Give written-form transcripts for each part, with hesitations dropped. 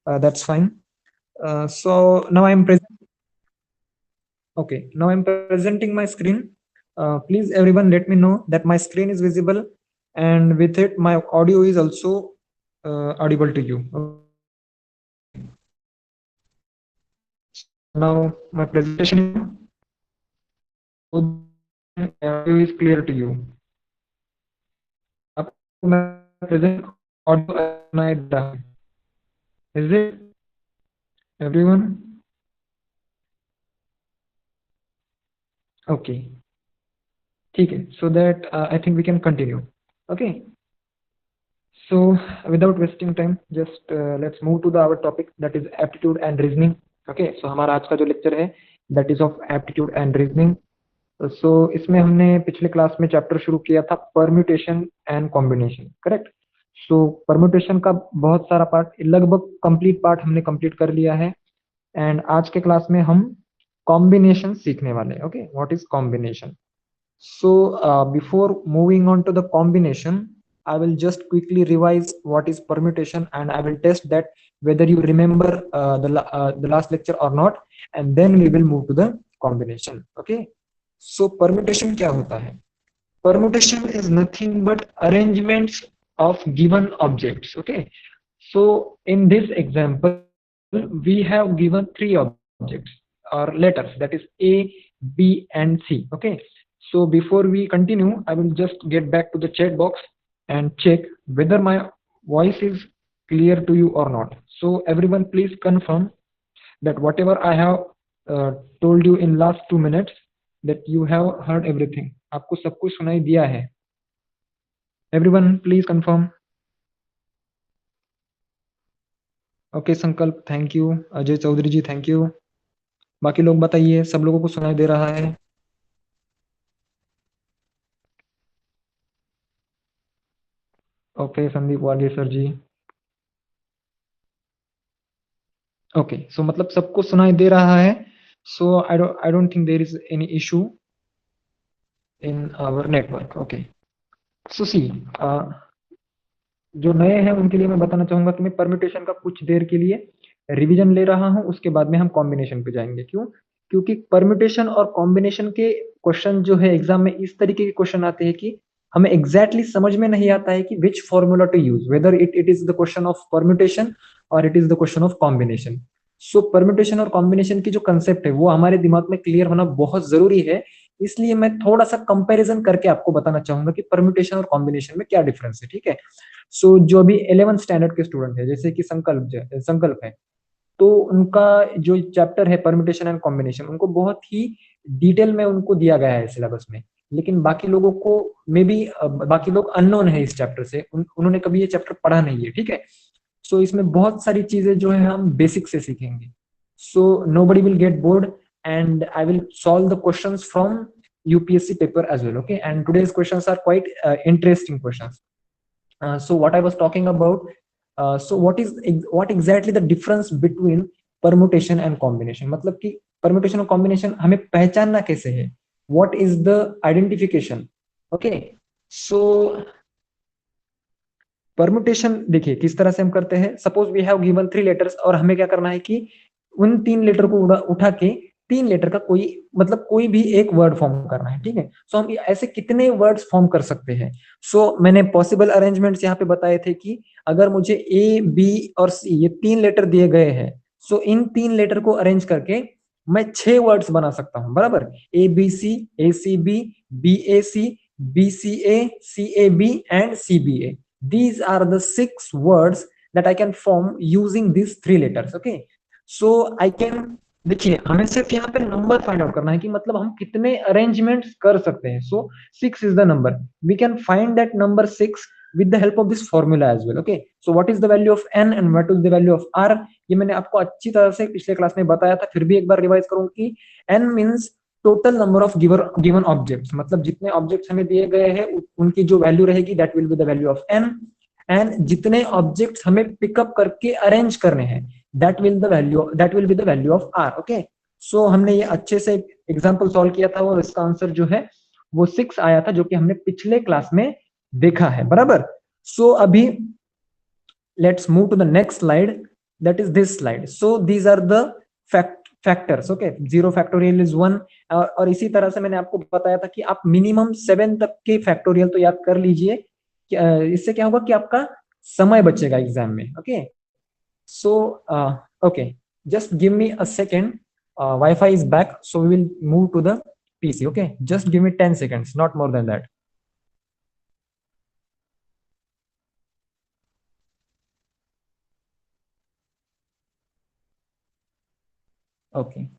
That's fine. So now I'm present. Okay, now I'm presenting my screen. Please everyone let me know that my screen is visible, and with it my audio is also audible to you. Okay. So now my presentation is on. Both the screen and audio is clear to you. आपको मैं present audio अच्छा सुनाई दे रहा है. Is it everyone? Okay. ठीक है. So that I think we can continue. Okay. So without wasting time, just let's move to the our topic, that is aptitude and reasoning. Okay, so हमारा आज का जो लेक्चर है that is of aptitude and reasoning. So इसमें हमने पिछले class में chapter शुरू किया था permutation and combination, correct. So permutation का बहुत सारा पार्ट, लगभग कंप्लीट पार्ट हमने कंप्लीट कर लिया है, एंड आज के क्लास में हम कॉम्बिनेशन सीखने वाले हैं. Okay, what is combination. So before moving on to the combination, I will just quickly revise what is permutation, and I will test that whether you remember the last lecture or not, and then we will move to the combination. Okay. So permutation क्या होता है? Permutation is nothing but arrangements of given objects. Okay. So in this example, we have given three objects or letters, that is A, B, and C. Okay. So before we continue, I will just get back to the chat box and check whether my voice is clear to you or not. So everyone please confirm that whatever I have told you in last 2 minutes, that you have heard everything. आपको सब कुछ सुनाई दिया है. Everyone please confirm. Okay Sankalp, thank you. Ajay Chaudhary ji, thank you. बाकी लोग बताइए, सब लोगों को सुनाई दे रहा है? Okay Sandeep Walia sir ji. Okay, so मतलब सबको सुनाई दे रहा है. So I don't think there is any issue in our network. Okay. So see, जो नए हैं उनके लिए मैं बताना चाहूंगा कि मैं परम्यूटेशन का कुछ देर के लिए रिवीजन ले रहा हूं, उसके बाद में हम कॉम्बिनेशन पे जाएंगे. क्यों? क्योंकि परम्यूटेशन और कॉम्बिनेशन के क्वेश्चन जो है एग्जाम में इस तरीके के क्वेश्चन आते हैं कि हमें एग्जैक्टली समझ में नहीं आता है कि which formula to use, whether it is the question of permutation और it is the question of combination. So permutation और कॉम्बिनेशन की जो कंसेप्ट है वो हमारे दिमाग में क्लियर होना बहुत जरूरी है. इसलिए मैं थोड़ा सा कंपैरिजन करके आपको बताना चाहूंगा कि परम्यूटेशन और कॉम्बिनेशन में क्या डिफरेंस है. ठीक है. सो जो अभी 11th स्टैंडर्ड के स्टूडेंट है, जैसे कि संकल्प है, तो उनका जो चैप्टर है परम्यूटेशन एंड कॉम्बिनेशन, उनको बहुत ही डिटेल में उनको दिया गया है सिलेबस में. लेकिन बाकी लोगों को मे बी बाकी लोग अननोन है इस चैप्टर से, उन्होंने कभी ये चैप्टर पढ़ा नहीं है. ठीक है. सो इसमें बहुत सारी चीजें जो है हम बेसिक से सीखेंगे. सो nobody will get bored, and I will solve the questions from UPSC paper as well. Okay, and today's questions are quite interesting questions. So what I was talking about, so what exactly the difference between permutation and combination, मतलब कि permutation और combination हमें पहचानना कैसे है, what is the identification. Okay. So permutation देखिए किस तरह से हम करते हैं. Suppose we have given 3 letters और हमें क्या करना है कि उन 3 लेटर को उठा के 3 लेटर का कोई मतलब कोई भी एक वर्ड फॉर्म करना है. ठीक है. सो हम ऐसे कितने वर्ड्स फॉर्म कर सकते हैं. सो मैंने पॉसिबल अरेंजमेंट्स यहाँ पे बताए थे कि अगर मुझे ए, बी और सी ये 3 लेटर दिए गए हैं, सो इन 3 लेटर को अरेंज करके मैं 6 वर्ड्स बना सकता हूँ. बराबर. A C B A C A B and C B A. These are the 6 words that I can form using these 3 letters. Okay. So I can, देखिए हमें सिर्फ यहाँ पे नंबर फाइंड आउट करना है कि मतलब हम कितने अरेंजमेंट्स कर सकते हैं. So 6 is the number. We can find that number 6 with the help of this formula as well. Okay. So what is the value of n and what is the value of r? ये मैंने आपको अच्छी तरह से पिछले class में बताया था, फिर भी एक बार रिवाइज करूँ कि n means total number of given objects, मतलब जितने ऑब्जेक्ट्स हमें दिए गए हैं उनकी जो वैल्यू रहेगी that will be the value of n. And जितने ऑब्जेक्ट्स हमें पिकअप करके अरेंज करने हैं that will be the value of r. Okay. So हमने ये अच्छे से एग्जांपल सॉल्व किया था और इसका आंसर जो है वो 6 आया था, जो कि हमने पिछले क्लास में देखा है. बराबर. सो अभी let's move to the next slide, that is this slide. So these are the factors. Okay, 0 factorial is 1. और इसी तरह से मैंने आपको बताया था कि आप मिनिमम 7 तक के फैक्टोरियल तो याद कर लीजिए। इससे क्या होगा कि आपका समय बचेगा एग्जाम में। Okay, so okay, just give me a second. Wi-Fi is back, so we will move to the PC. Okay, just give me 10 seconds, not more than that. Okay,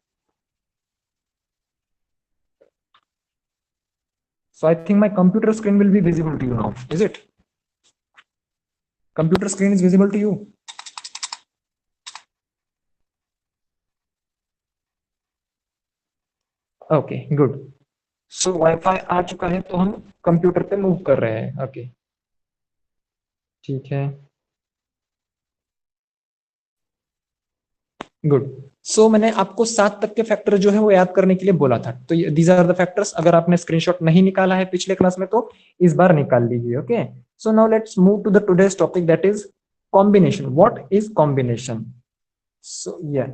so I think my computer screen will be visible to you now, is it? Computer screen is visible to you? Okay good. So wifi आ चुका है तो हम computer पे move कर रहे हैं। Okay ठीक है, गुड। सो मैंने आपको 7 तक के फैक्टर जो है वो याद करने के लिए बोला था, तो दीज आर द फैक्टर्स। अगर आपने स्क्रीनशॉट नहीं निकाला है पिछले क्लास में तो इस बार निकाल लीजिए। Okay, so now let's move to the today's topic, that is combination. What is combination? So या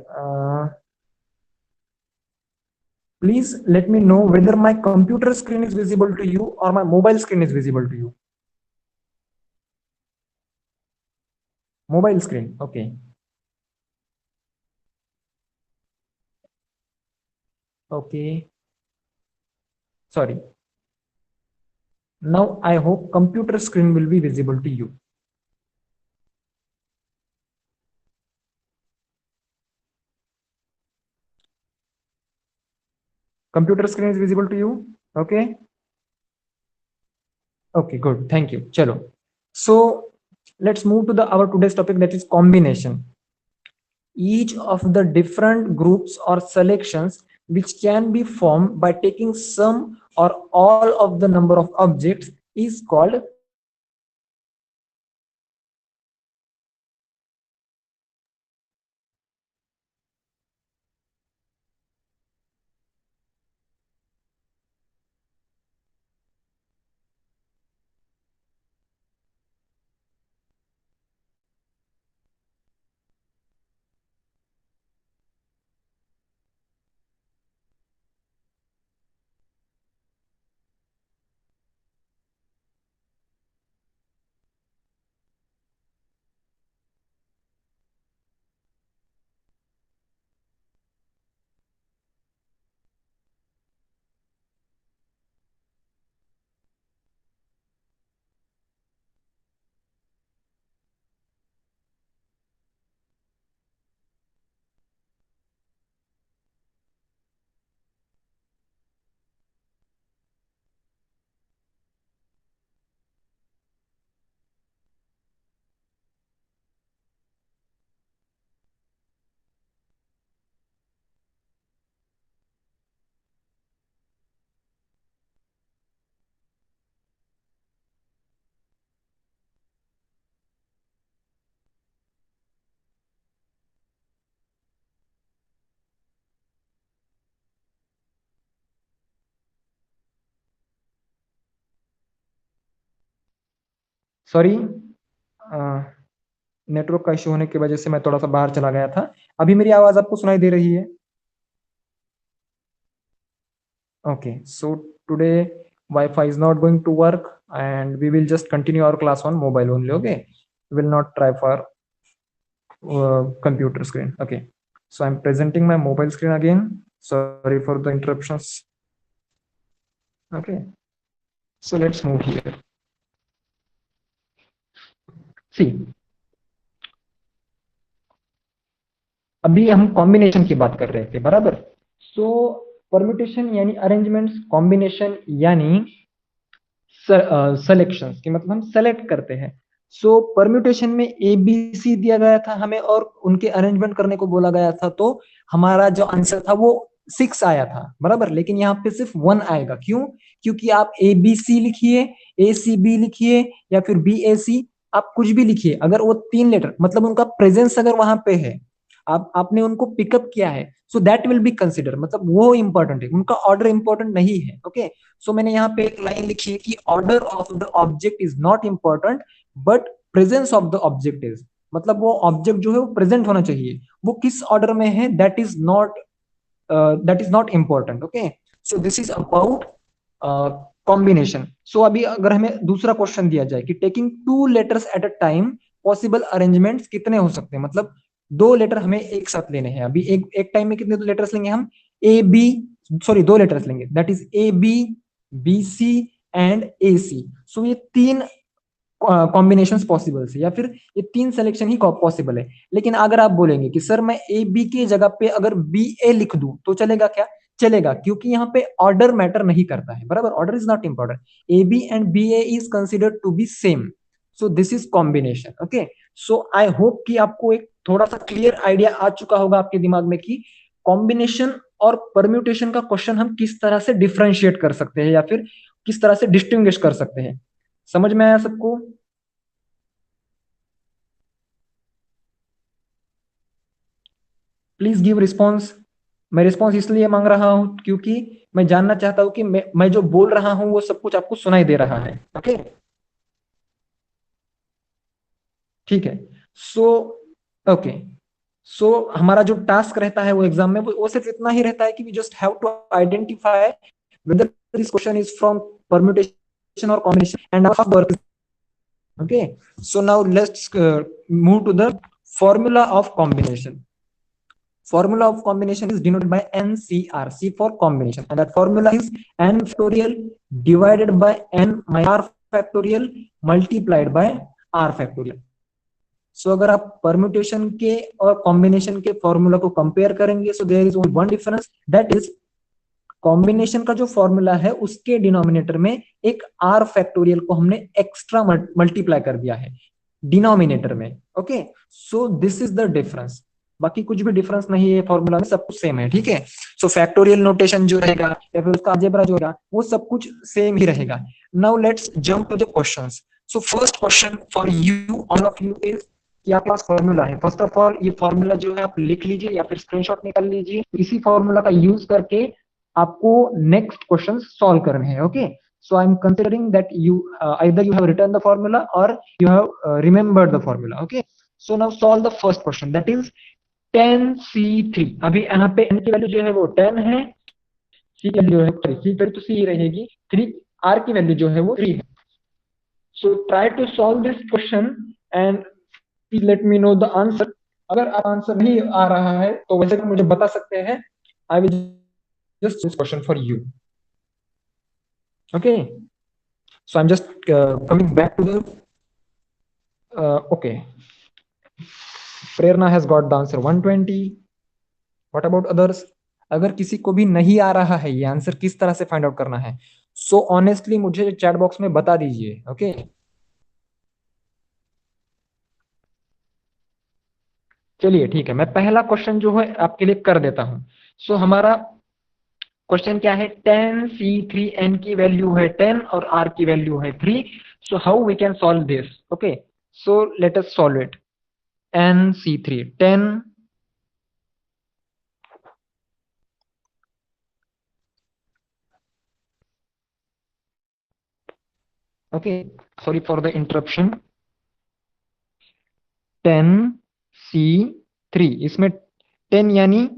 please let me know whether my computer screen is visible to you or my mobile screen is visible to you. Mobile screen, okay. Okay, sorry. Now I hope computer screen will be visible to you. Computer screen is visible to you? Okay. Okay, good. Thank you. Chalo. So let's move to the our today's topic, that is combination. Each of the different groups or selections which can be formed by taking some or all of the number of objects is called sorry, network का issue होने की वजह से मैं थोड़ा सा बाहर चला गया था। अभी मेरी आवाज आपको सुनाई दे रही है? Okay, so today Wi-Fi is not going to work and we will just continue our class on mobile only. Okay, we will not try for computer screen. Okay, so I'm presenting my mobile screen again. Sorry for the interruptions. Okay, so let's move here. See, अभी हम combination की बात कर रहे थे, बराबर? सो permutation यानी arrangements, combination यानी सिलेक्शंस की मतलब हम सेलेक्ट करते हैं। सो परम्यूटेशन में ए बी सी दिया गया था हमें और उनके अरेंजमेंट करने को बोला गया था, तो हमारा जो आंसर था वो 6 आया था, बराबर। लेकिन यहाँ पे सिर्फ 1 आएगा, क्यों? क्योंकि आप ए बी सी लिखिए, ए सी बी लिखिए या फिर बी ए सी, आप कुछ भी लिखिए, अगर वो 3 लेटर मतलब उनका प्रेजेंस अगर वहां पे है, आपने उनको पिकअप किया है, सो दैट विल बी कंसिडर, मतलब वो इंपॉर्टेंट है, उनका ऑर्डर इंपॉर्टेंट नहीं है। ओके, सो मैंने यहाँ पे एक लाइन लिखी है कि order of the object is not important but presence of the object is. मतलब वो ऑब्जेक्ट जो है वो प्रेजेंट होना चाहिए, वो किस ऑर्डर में है that is not important. Okay, so this is about combination. So अभी अगर हमें दूसरा क्वेश्चन दिया जाए कि taking two letters at a time possible arrangements कितने हो सकते हैं, मतलब दो लेटर हमें एक साथ लेने हैं, अभी एक एक टाइम में कितने लेटर्स लेंगे हम, ए बी, सॉरी दो लेटर्स लेंगे, that is A B, B C and A C. So ये तीन कॉम्बिनेशन पॉसिबल है, या फिर ये तीन सिलेक्शन ही पॉसिबल है। लेकिन अगर आप बोलेंगे कि सर मैं ए बी की जगह पे अगर बी ए लिख दूं तो चलेगा क्या, चलेगा, क्योंकि यहाँ पे ऑर्डर मैटर नहीं करता है, बराबर, order is not important, A B and B A is considered to be same, so this is combination. Okay, so I hope कि आपको एक थोड़ा सा क्लियर आइडिया आ चुका होगा आपके दिमाग में कि कॉम्बिनेशन और परम्यूटेशन का क्वेश्चन हम किस तरह से डिफ्रेंशिएट कर सकते हैं, या फिर किस तरह से डिस्टिंग्विश कर सकते हैं। समझ में आया सबको? Please give response. मैं रिस्पॉन्स इसलिए मांग रहा हूं क्योंकि मैं जानना चाहता हूं कि मैं जो बोल रहा हूं वो सब कुछ आपको सुनाई दे रहा है। ओके, ठीक है। सो ओके, सो हमारा जो टास्क रहता है वो एग्जाम में वो सिर्फ इतना ही रहता है कि we just have to identify whether this question is from permutation or combination and our work is okay. So now let's move to the formula of combination. Formula of combination is denoted by NCR, C for combination, and that formula is n factorial divided by n minus r factorial multiplied by r factorial. सो अगर आप permutation के और combination के formula को compare करेंगे, so there is only one difference, that is combination का जो formula है उसके डिनोमिनेटर में एक आर फैक्टोरियल को हमने एक्स्ट्रा मल्टीप्लाई कर दिया है डिनोमिनेटर में। Okay, so this is the difference, बाकी कुछ भी डिफरेंस नहीं है, फॉर्मूला में सब कुछ सेम है। ठीक है, सो फैक्टोरियल नोटेशन जो रहेगा या फिर उसका अलजेब्रा जो रहेगा वो सब कुछ सेम ही रहेगा। Now let's jump to the questions. So first question for you, all of you, is कि आपके पास फॉर्मूला है। फर्स्ट ऑफ ऑल ये फॉर्मूला जो है आप लिख लीजिए या फिर स्क्रीनशॉट निकाल लीजिए, इसी फॉर्मूला का यूज करके आपको नेक्स्ट क्वेश्चन सॉल्व करने हैं। Okay, so I'm considering that you either you have written the formula or you have remembered the formula. Okay, so now solve the first question, that is 10c3। अभी यहाँ पे n की value जो है वो 10 है, c की value है, c की वैल्यू तो c ही रहेगी, 3, r की वैल्यू जो है वो 3 है। so try to solve this question and please let me know the answer। अगर आंसर नहीं आ रहा है तो वैसे भी मुझे बता सकते हैं, I will just this question for you। Okay, so I'm just coming back to the okay, Prerna has got the answer 120। what about others? अगर किसी को भी नहीं आ रहा है ये आंसर किस तरह से फाइंड आउट करना है, सो ऑनेस्टली मुझे चैट बॉक्स में बता दीजिए। ओके, चलिए ठीक है, मैं पहला क्वेश्चन जो है आपके लिए कर देता हूं। सो हमारा क्वेश्चन क्या है, 10c3, n की वैल्यू है 10 और r की वैल्यू है 3। So how we can solve this? Okay, so let us solve it. nc3 10, okay, sorry for the interruption, 10c3, इसमें 10 यानी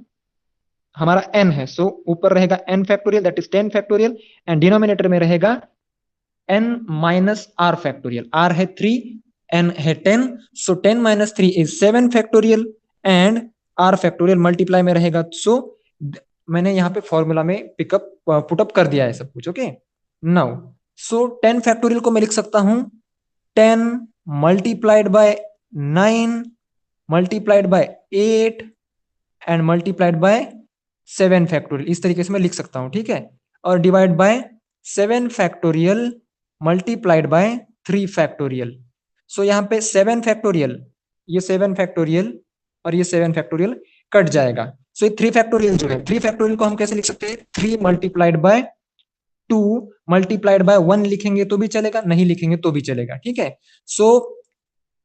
हमारा n है, सो ऊपर रहेगा n factorial, that is 10 factorial, and denominator में रहेगा n minus r factorial, r है 3, n है 10, सो 10 minus 3 is 7 factorial, and r factorial multiply में रहेगा। सो मैंने यहाँ पे फॉर्मूला में पिकअप पुटअप कर दिया है सब कुछ। ओके, नाउ सो 10 फैक्टोरियल को मैं लिख सकता हूं 10 multiplied by 9 multiplied by 8 and multiplied bye 7 factorial, इस तरीके से मैं लिख सकता हूं। ठीक है, और divide by 7 factorial multiplied by 3 factorial. So यहाँ पे 7 फैक्टोरियल, ये 7 फैक्टोरियल और ये 7 फैक्टोरियल कट जाएगा। सो ये 3 फैक्टोरियल जो है, 3 फैक्टोरियल को हम कैसे लिख सकते हैं, 3 मल्टीप्लाइड बाय 2 मल्टीप्लाइड बाय 1 लिखेंगे तो भी चलेगा, नहीं लिखेंगे तो भी चलेगा। ठीक है, सो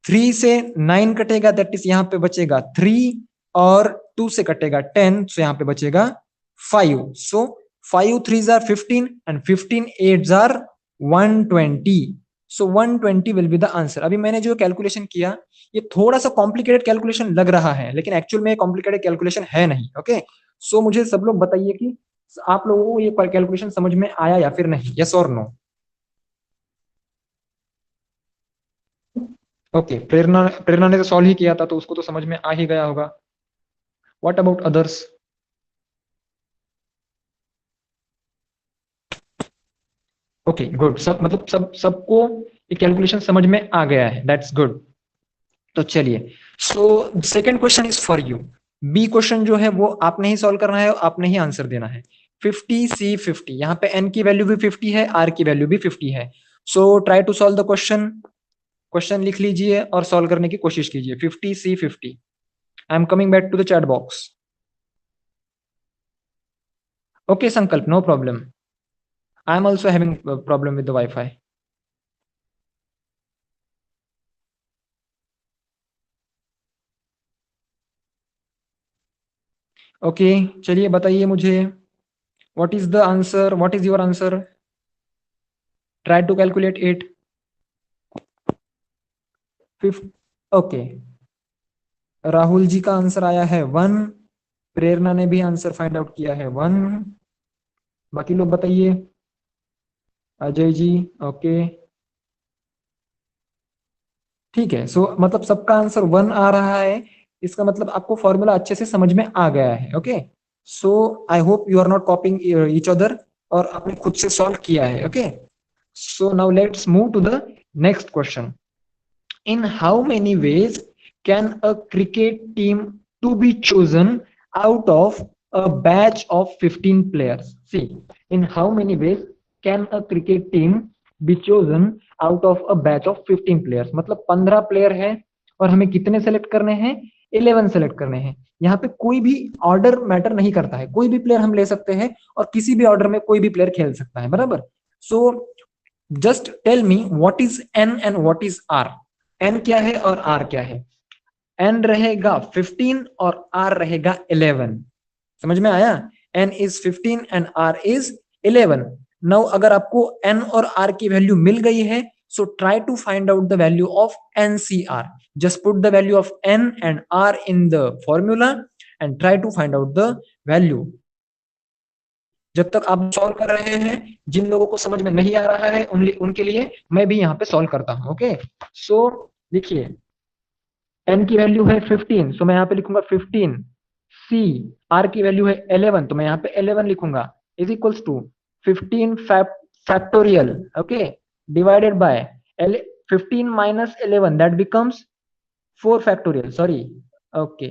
3 से 9 कटेगा, दैट इज यहाँ पे बचेगा 3, और 2 से कटेगा 10, सो यहाँ पे बचेगा 5। सो 5 3s are 15 and 15 8s are 120। So 120 will be the answer. अभी मैंने जो कैलकुलेशन किया ये थोड़ा सा कॉम्प्लिकेटेड कैलकुलेशन लग रहा है, लेकिन एक्चुअल में कॉम्प्लिकेटेड कैलकुलेशन है नहीं। ओके, सो मुझे सब लोग बताइए कि आप लोगों को ये कैलकुलेशन समझ में आया या फिर नहीं, यस और नो। ओके, प्रेरणा प्रेरणा ने तो सॉल्व ही किया था तो उसको तो समझ में आ ही गया होगा। What about others? Okay good, सब मतलब सबको ये कैलकुलेशन समझ में आ गया है, दैट्स गुड। तो चलिए, so second question is for you. B question जो है वो आपने ही सॉल्व करना है, आपने ही आंसर देना है। 50 C 50, यहाँ पे n की वैल्यू भी 50 है, r की वैल्यू भी 50 है। So try to solve the question. Question लिख लीजिए और सॉल्व करने की कोशिश कीजिए। 50 C 50। I am coming back to the chat box. Okay Sankalp, no problem. I am also having problem with the wifi. Okay, चलिए बताइए मुझे, what is the answer, what is your answer? Try to calculate it. Fifth. Okay, Rahul ji का answer आया है 1। प्रेरणा ने भी answer find out किया है 1। बाकी लोग बताइए। अजय जी, ओके ठीक है। सो मतलब सबका आंसर 1 आ रहा है, इसका मतलब आपको फॉर्मूला अच्छे से समझ में आ गया है। Okay, so I hope you are not copying each other, और आपने खुद से सॉल्व किया है। Okay, so now let's move to the next question. In how many ways can a cricket team to be chosen out of a batch of 15 players? See, in how many ways can a cricket team be chosen out of a batch of 15 players? मतलब 15 player है और हमें कितने select करने हैं? 11 select करने हैं। यहाँ पे कोई भी ऑर्डर मैटर नहीं करता है, कोई भी प्लेयर हम ले सकते हैं और किसी भी ऑर्डर में कोई भी प्लेयर खेल सकता है, बराबर। So just tell me what is N and what is R. N क्या है और आर क्या है? एन रहेगा 15 और आर रहेगा 11। समझ में आया? N is 15 and R is 11। Now अगर आपको एन और आर की वैल्यू मिल गई है, so try to find out the value of NCR. Just put the value of N and R in the formula and try to find out the value. जब तक आप solve कर रहे हैं, जिन लोगों को समझ में नहीं आ रहा है उनके लिए मैं भी यहाँ पे सॉल्व करता हूँ। ओके, सो देखिए, एन की वैल्यू है 15, सो मैं यहाँ पे लिखूंगा 15। सी, आर की वैल्यू है 11, तो मैं यहाँ पे 11 लिखूंगा, is equals to 15 factorial. Okay, divided by 15 minus 11, that becomes 4 factorial, sorry, okay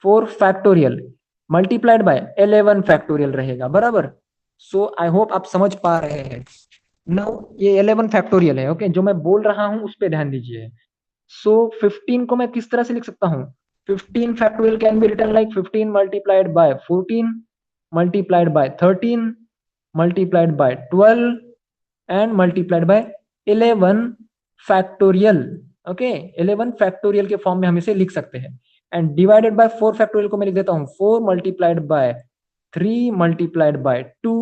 4 factorial multiplied by 11 factorial रहेगा, बराबर। सो आई होप आप समझ पा रहे हैं। नाउ ये 11 फैक्टोरियल है। ओके, जो मैं बोल रहा हूं उस पर ध्यान दीजिए। सो 15 को मैं किस तरह से लिख सकता हूँ? 15 factorial can be written like 15 multiplied by 14 multiplied by 13 multiplied by 12 and multiplied by 11 factorial. Okay, 11 factorial के फॉर्म में हम इसे लिख सकते हैं। एंड डिवाइडेड बाय 4 फैक्टोरियल को मैं लिख देता हूँ 4 मल्टीप्लाइड बाय 3 मल्टीप्लाइड बाय 2।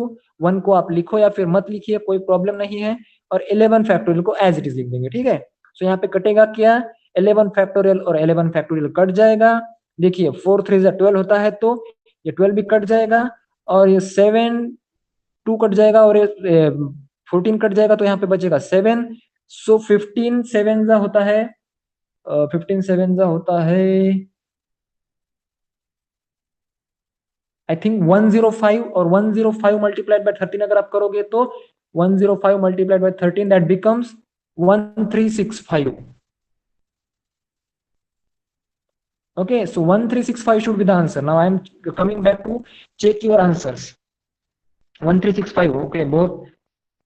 1 को आप लिखो या फिर मत लिखिए, कोई प्रॉब्लम नहीं है। और 11 फैक्टोरियल को एज इट इज लिख देंगे, ठीक है। सो यहाँ पे कटेगा क्या? 11 फैक्टोरियल और 11 फैक्टोरियल कट जाएगा। देखिए 4 3 12 होता है, तो ये 12 भी कट जाएगा, और ये 7 2 कट जाएगा, और ये 14 कट जाएगा, तो यहाँ पे बचेगा 7। सो 15 7 जा होता है, 15 7 जा होता है आई थिंक 105, और 105 मल्टीप्लाइड बाय 13 अगर आप करोगे तो 105 multiplied by 13 that becomes 1365। Okay, so 1365 should be the answer. Now I am coming back to check your answers. 1365, okay, बहुत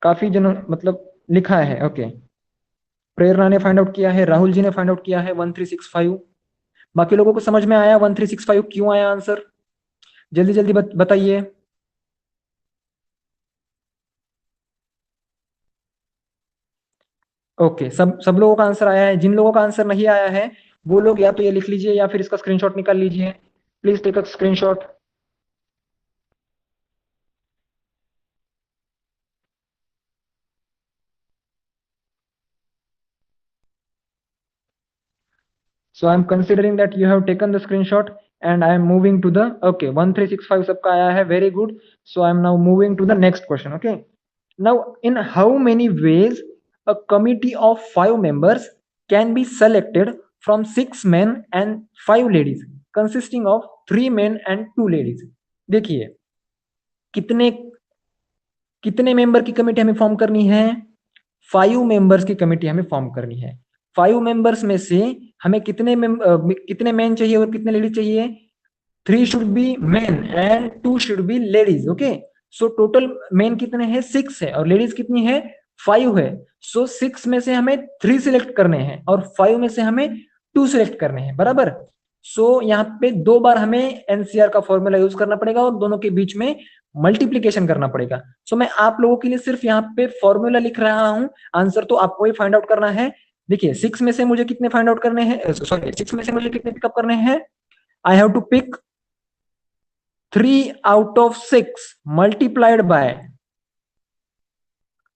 काफी जनों मतलब लिखा है। ओके, प्रेरणा ने फाइंड आउट किया है, राहुल जी ने फाइंड आउट किया है 1365। बाकी लोगों को समझ में आया 1365 क्यों आया आंसर? जल्दी जल्दी बताइए। ओके, सब लोगों का आंसर आया है। जिन लोगों का आंसर नहीं आया है वो लोग या तो ये लिख लीजिए या फिर इसका स्क्रीनशॉट निकाल लीजिए। Please take a screenshot. So I'm considering that you have taken the screenshot and I am moving to the, okay, 1365 सबका आया है, very good. So I'm now moving to the next question. Okay, now in how many ways a committee of 5 members can be selected from 6 men and 5 ladies consisting of 3 men and 2 ladies? देखिए कितने कितने member की committee हमें form करनी है? 5 members की committee हमें form करनी है। 5 मेंबर्स में से हमें कितने मैन चाहिए और कितने लेडीज चाहिए? 3 should be man and 2 should be ladies. Okay, so total man कितने हैं? 6 है और लेडीज कितनी है? 5 है। सो 6 में से हमें 3 सिलेक्ट करने हैं और 5 में से हमें 2 सिलेक्ट करने हैं, बराबर। सो यहाँ पे 2 बार हमें एनसीआर का फॉर्मूला यूज करना पड़ेगा और दोनों के बीच में मल्टीप्लीकेशन करना पड़ेगा। सो मैं आप लोगों के लिए सिर्फ यहाँ पे फॉर्मूला लिख रहा हूं, आंसर तो आपको ही फाइंड आउट करना है। देखिए 6 में से मुझे कितने फाइंड आउट करने हैं, सॉरी 6 में से मुझे कितने पिकअप करने हैं? I have to pick 3 out of 6 multiplied by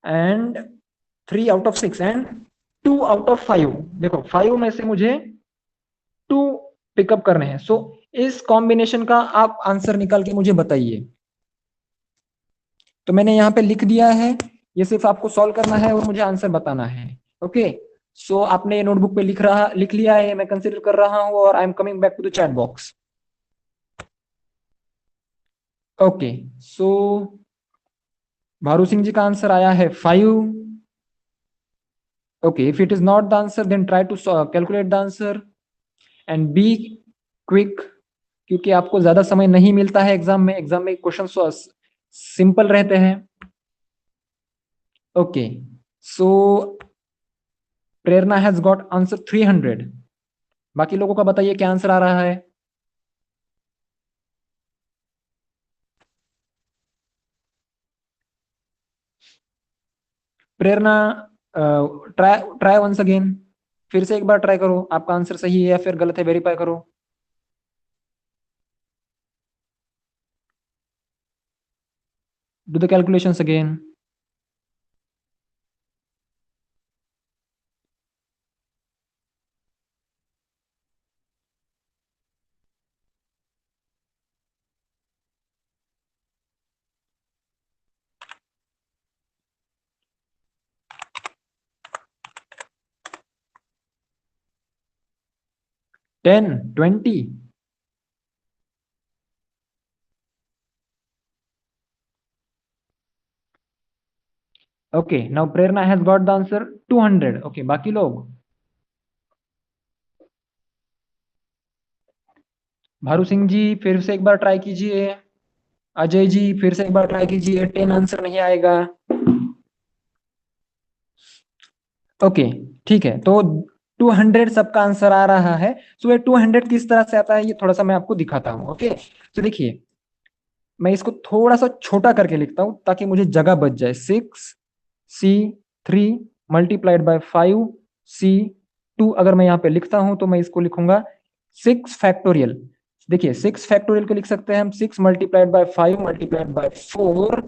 and 3 out of 6 and 2 out of 5। देखो 5 में से मुझे 2 पिकअप करने हैं। सो इस कॉम्बिनेशन का आप आंसर निकाल के मुझे बताइए। तो मैंने यहाँ पे लिख दिया है, ये सिर्फ आपको सॉल्व करना है और मुझे आंसर बताना है। ओके, सो आपने नोटबुक पे लिख लिया है, मैं कंसीडर कर रहा हूं और I am coming back to the chat box. Okay, so Bharu Singh ji का आंसर आया है 5। Okay, if it is not the answer then try to calculate the answer and be quick, क्योंकि आपको ज्यादा समय नहीं मिलता है एग्जाम में। एग्जाम में क्वेश्चन सिंपल रहते हैं। Okay, so Prerna has got answer 300। बाकी लोगों का बताइए क्या आंसर आ रहा है? प्रेरणा ट्राई ट्राई वंस अगेन, फिर से एक बार ट्राई करो, आपका आंसर सही है या फिर गलत है वेरीफाई करो। Do the calculations again. Ten, 20? Okay, now Prerna has got the answer 200। Okay, बाकी लोग? भारू सिंह जी फिर से एक बार ट्राई कीजिए। अजय जी फिर से एक बार ट्राई कीजिए, 10 आंसर नहीं आएगा। ओके, ठीक है, तो 200 सबका आंसर आ रहा है। सो ये 200 किस तरह से आता है ये थोड़ा सा मैं आपको दिखाता हूँ। ओके, तो देखिए मैं इसको थोड़ा सा छोटा करके लिखता हूँ ताकि मुझे जगह बच जाए। 6C3 मल्टीप्लाइड बाय 5C2 अगर मैं यहाँ पे लिखता हूँ तो मैं इसको लिखूंगा 6 फैक्टोरियल। देखिए 6 फैक्टोरियल को लिख सकते हैं हम 6 multiplied by 5 multiplied by 4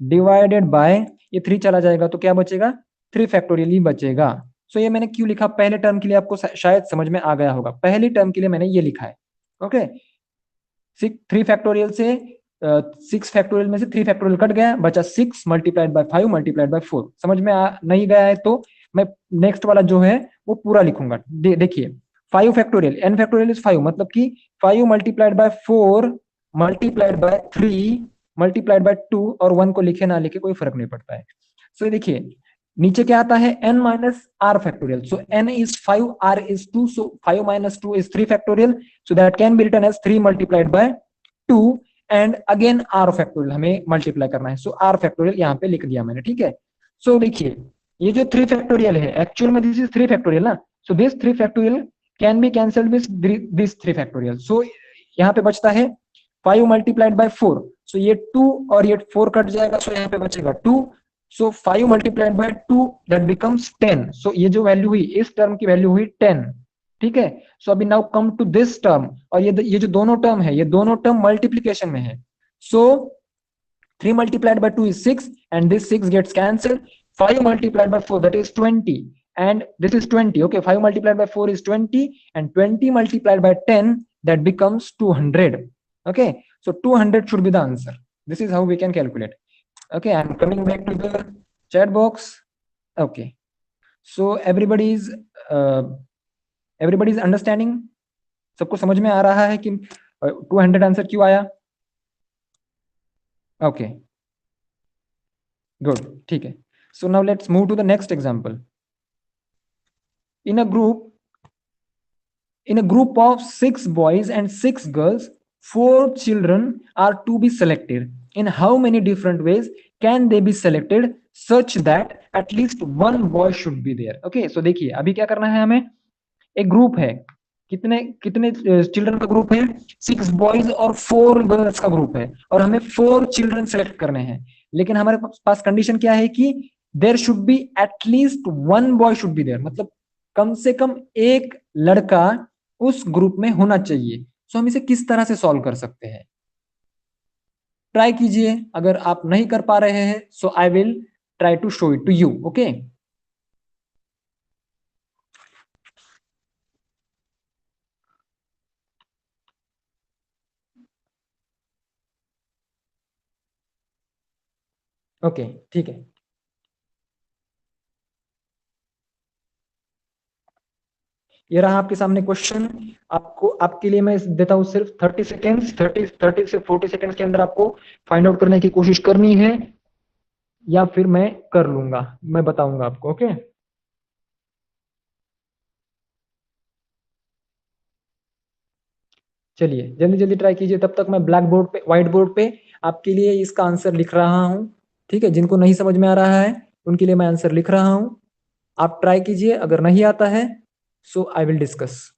divided by, ये 3 चला जाएगा तो क्या बचेगा? 3 फैक्टोरियल ही बचेगा। सो ये मैंने क्यों लिखा, पहले टर्म के लिए आपको शायद समझ में आ गया होगा, पहली टर्म के लिए मैंने ये लिखा है। ओके, 3 फैक्टोरियल से 6 फैक्टोरियल में से 3 फैक्टोरियल कट गया, बचा 6 मल्टीप्लाइड बाय 5 मल्टीप्लाइड बाय 4। समझ में नहीं गया है तो मैं नेक्स्ट वाला जो है वो पूरा लिखूंगा। देखिए 5 फैक्टोरियल, n फैक्टोरियल इज 5, मतलब कि 5 multiplied by 4 multiplied by 3 multiplied by 2, और 1 को लिखे ना लिखे कोई फर्क नहीं पड़ता है। सो देखिए नीचे क्या आता है? n minus r factorial. So n is 5, r is 2, so 5 minus 2 is 3 factorial, so that can be written as 3 multiplied by 2 and again r factorial हमें मल्टीप्लाई करना है। सो r फैक्टोरियल यहाँ पे लिख दिया मैंने, ठीक है। सो देखिए ये जो 3 फैक्टोरियल है एक्चुअल में दिस इज 3 फैक्टोरियल ना, so this 3 factorial can be cancelled with this 3 factorial. So यहाँ पे बचता है 5 मल्टीप्लाइड बाय 4, सो ये 2 और ये 4 कट जाएगा, सो यहाँ पे बचेगा 2। So 5 multiplied by 2 that becomes 10। सो ये जो वैल्यू हुई इस टर्म की वैल्यू हुई 10, ठीक है। सो अभी now come to this term, और ये जो दोनों टर्म है ये दोनों टर्म मल्टीप्लीकेशन में है। सो 3 multiplied by 2 is 6 and this 6 gets cancelled. 5 multiplied by 4 that is 20 and this is 20. Okay, 5 multiplied by 4 is 20, and 20 multiplied by 10, that becomes 200. Okay, so 200 should be the answer. This is how we can calculate. Okay, I'm coming back to the chat box. Okay, so everybody's understanding. सबको समझ में आ रहा है कि 200 answer क्यों आया? Okay, good, ठीक है. So now let's move to the next example. In a group of 6 boys and 6 girls, 4 children are to be selected. In how many different ways can they be selected such that at least one boy should be there? Okay, so देखिए अभी क्या करना है हमें. एक group है, कितने कितने चिल्ड्रन का ग्रुप है? 6 बॉयज और 4 गर्ल्स का ग्रुप है, और हमें 4 चिल्ड्रन सेलेक्ट करने हैं. लेकिन हमारे पास कंडीशन क्या है कि there should be at least one boy should be there, मतलब कम से कम एक लड़का उस ग्रुप में होना चाहिए. सो हम इसे किस तरह से सॉल्व कर सकते हैं? ट्राई कीजिए. अगर आप नहीं कर पा रहे हैं, so I will try to show it to you. Okay, okay, ठीक है. ये रहा आपके सामने क्वेश्चन. आपके लिए मैं देता हूं सिर्फ 30 सेकेंड्स. 30 से 40 सेकेंड्स के अंदर आपको फाइंड आउट करने की कोशिश करनी है, या फिर मैं कर लूंगा, मैं बताऊंगा आपको. ओके, चलिए जल्दी जल्दी ट्राई कीजिए. तब तक मैं ब्लैक बोर्ड पे, व्हाइट बोर्ड पे आपके लिए इसका आंसर लिख रहा हूं. ठीक है, जिनको नहीं समझ में आ रहा है उनके लिए मैं आंसर लिख रहा हूं. आप ट्राई कीजिए. अगर नहीं आता है so I will discuss.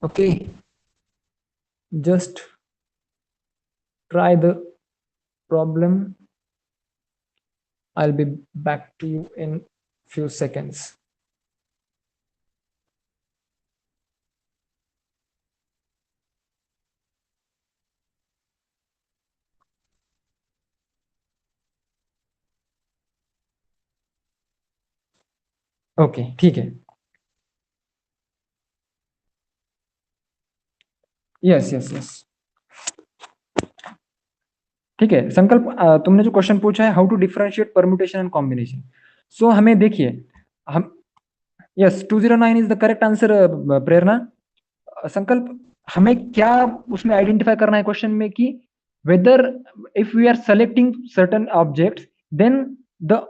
Okay, just try the problem. I'll be back to you in few seconds. Okay, ठीक है. यस यस यस, ठीक है. संकल्प, तुमने जो क्वेश्चन पूछा है, how to differentiate permutation and combination. So हमें देखिए, हम, yes 209 is the correct answer. Prerna, Sankalp, हमें क्या उसमें आइडेंटिफाई करना है क्वेश्चन में कि whether if we are selecting certain objects then the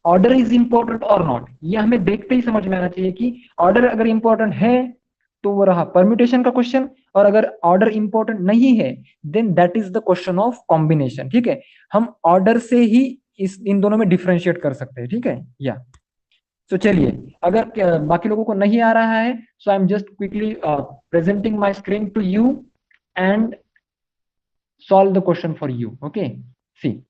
order is important और नॉट. ये हमें देखते ही समझ में आना चाहिए कि ऑर्डर अगर इंपॉर्टेंट है तो वो रहा परम्यूटेशन का क्वेश्चन, और अगर ऑर्डर इंपॉर्टेंट नहीं है then that is the question of combination. ठीक है, हम ऑर्डर से ही इन दोनों में डिफरेंशिएट कर सकते हैं. ठीक है, या तो चलिए, अगर बाकी लोगों को नहीं आ रहा है so I am just quickly presenting my screen to you and solve the question for you. Okay, see,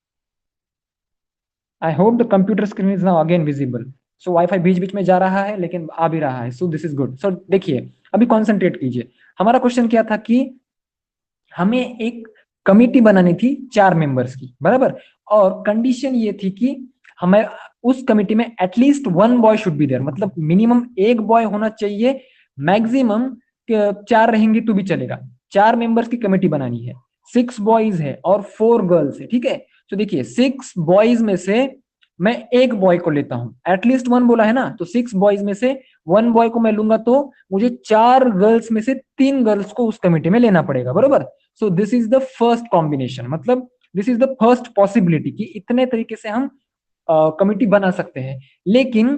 I hope the computer screen is now again visible. So wifi बीच बीच में जा रहा है लेकिन आ भी रहा है, so this is good. So देखिए, अभी कॉन्सेंट्रेट कीजिए. हमारा क्वेश्चन क्या था कि हमें एक कमिटी बनानी थी 4 मेंबर्स की, बराबर. और कंडीशन ये थी कि हमें उस कमिटी में at least one boy should be there, मतलब मिनिमम एक बॉय होना चाहिए. मैक्सिमम 4 रहेंगे तो भी चलेगा. 4 मेंबर्स की कमिटी बनानी है. 6 बॉयज है और 4 गर्ल्स है. ठीक है, तो देखिए 6 बॉयज में से मैं एक बॉय को लेता हूं. एटलीस्ट वन बोला है ना, तो 6 बॉयज में से वन बॉय को मैं लूंगा तो मुझे 4 गर्ल्स में से 3 गर्ल्स को उस कमिटी में लेना पड़ेगा, बरोबर. So this is the first combination, मतलब this is the first possibility कि इतने तरीके से हम कमिटी बना सकते हैं. लेकिन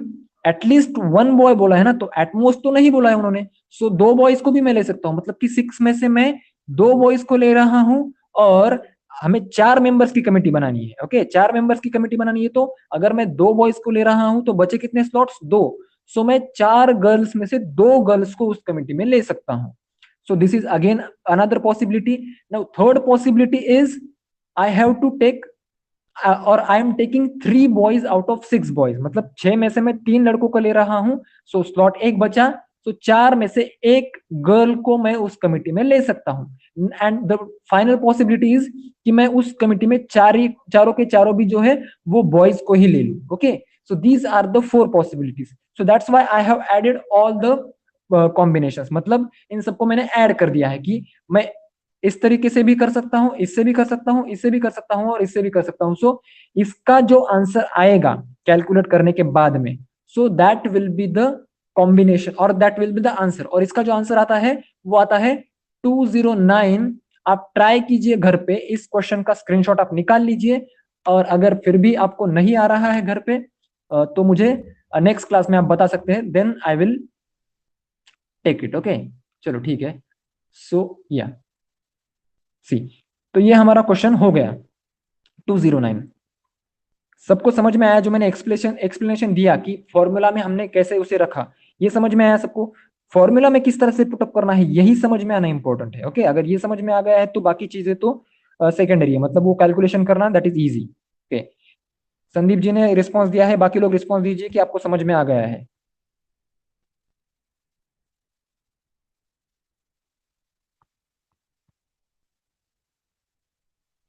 एटलीस्ट वन बॉय बोला है ना, तो एटमोस्ट तो नहीं बोला है उन्होंने. सो 2 बॉयज को भी मैं ले सकता हूं, मतलब कि 6 में से मैं 2 बॉयज को ले रहा हूं, और हमें 4 मेंबर्स की कमिटी बनानी है. ओके, 4 मेंबर्स की कमिटी बनानी है, तो अगर मैं 2 बॉयज को ले रहा हूं तो बचे कितने स्लॉट्स? 2. सो मैं 4 गर्ल्स में से 2 गर्ल्स को उस कमिटी में ले सकता हूं. So this is again another possibility. Now third possibility is I have to take और I am taking 3 boys out of 6 boys, मतलब 6 में से मैं 3 लड़कों को ले रहा हूं, सो स्लॉट एक बचा, तो 4 में से एक गर्ल को मैं उस कमिटी में ले सकता हूं, and the final possibility is कि मैं उस कमिटी में चारों के चारों भी जो है वो बॉयज को ही ले लूं। Okay, so these are the 4 possibilities, so that's why I have added all the combinations, मतलब इन सबको मैंने ऐड कर दिया है कि मैं इस तरीके से भी कर सकता हूं, इससे भी कर सकता हूं, इससे भी कर सकता हूं और इससे भी कर सकता हूं। सो इसका जो आंसर आएगा कैलकुलेट करने के बाद में, so that will be the combination और that will be the answer, और इसका जो आंसर आता है वो आता है 209। आप ट्राई कीजिए घर पे, इस क्वेश्चन का स्क्रीनशॉट आप निकाल लीजिए, और अगर फिर भी आपको नहीं आ रहा है घर पे तो मुझे नेक्स्ट क्लास में आप बता सकते हैं, then I will take it. Okay, चलो ठीक है। सो या सी, तो ये हमारा क्वेश्चन हो गया 209। सबको समझ में आया जो मैंने एक्सप्लेनेशन दिया कि फॉर्मूला में हमने कैसे उसे रखा, ये समझ में आया सबको? फॉर्मूला में किस तरह से पुटअप करना है यही समझ में आना इंपॉर्टेंट है। ओके, अगर ये समझ में आ गया है तो बाकी चीजें तो सेकेंडरी है, मतलब वो कैलकुलेशन करना that is easy. Okay, Sandeep ji ने रिस्पॉन्स दिया है, बाकी लोग रिस्पॉन्स दीजिए कि आपको समझ में आ गया है।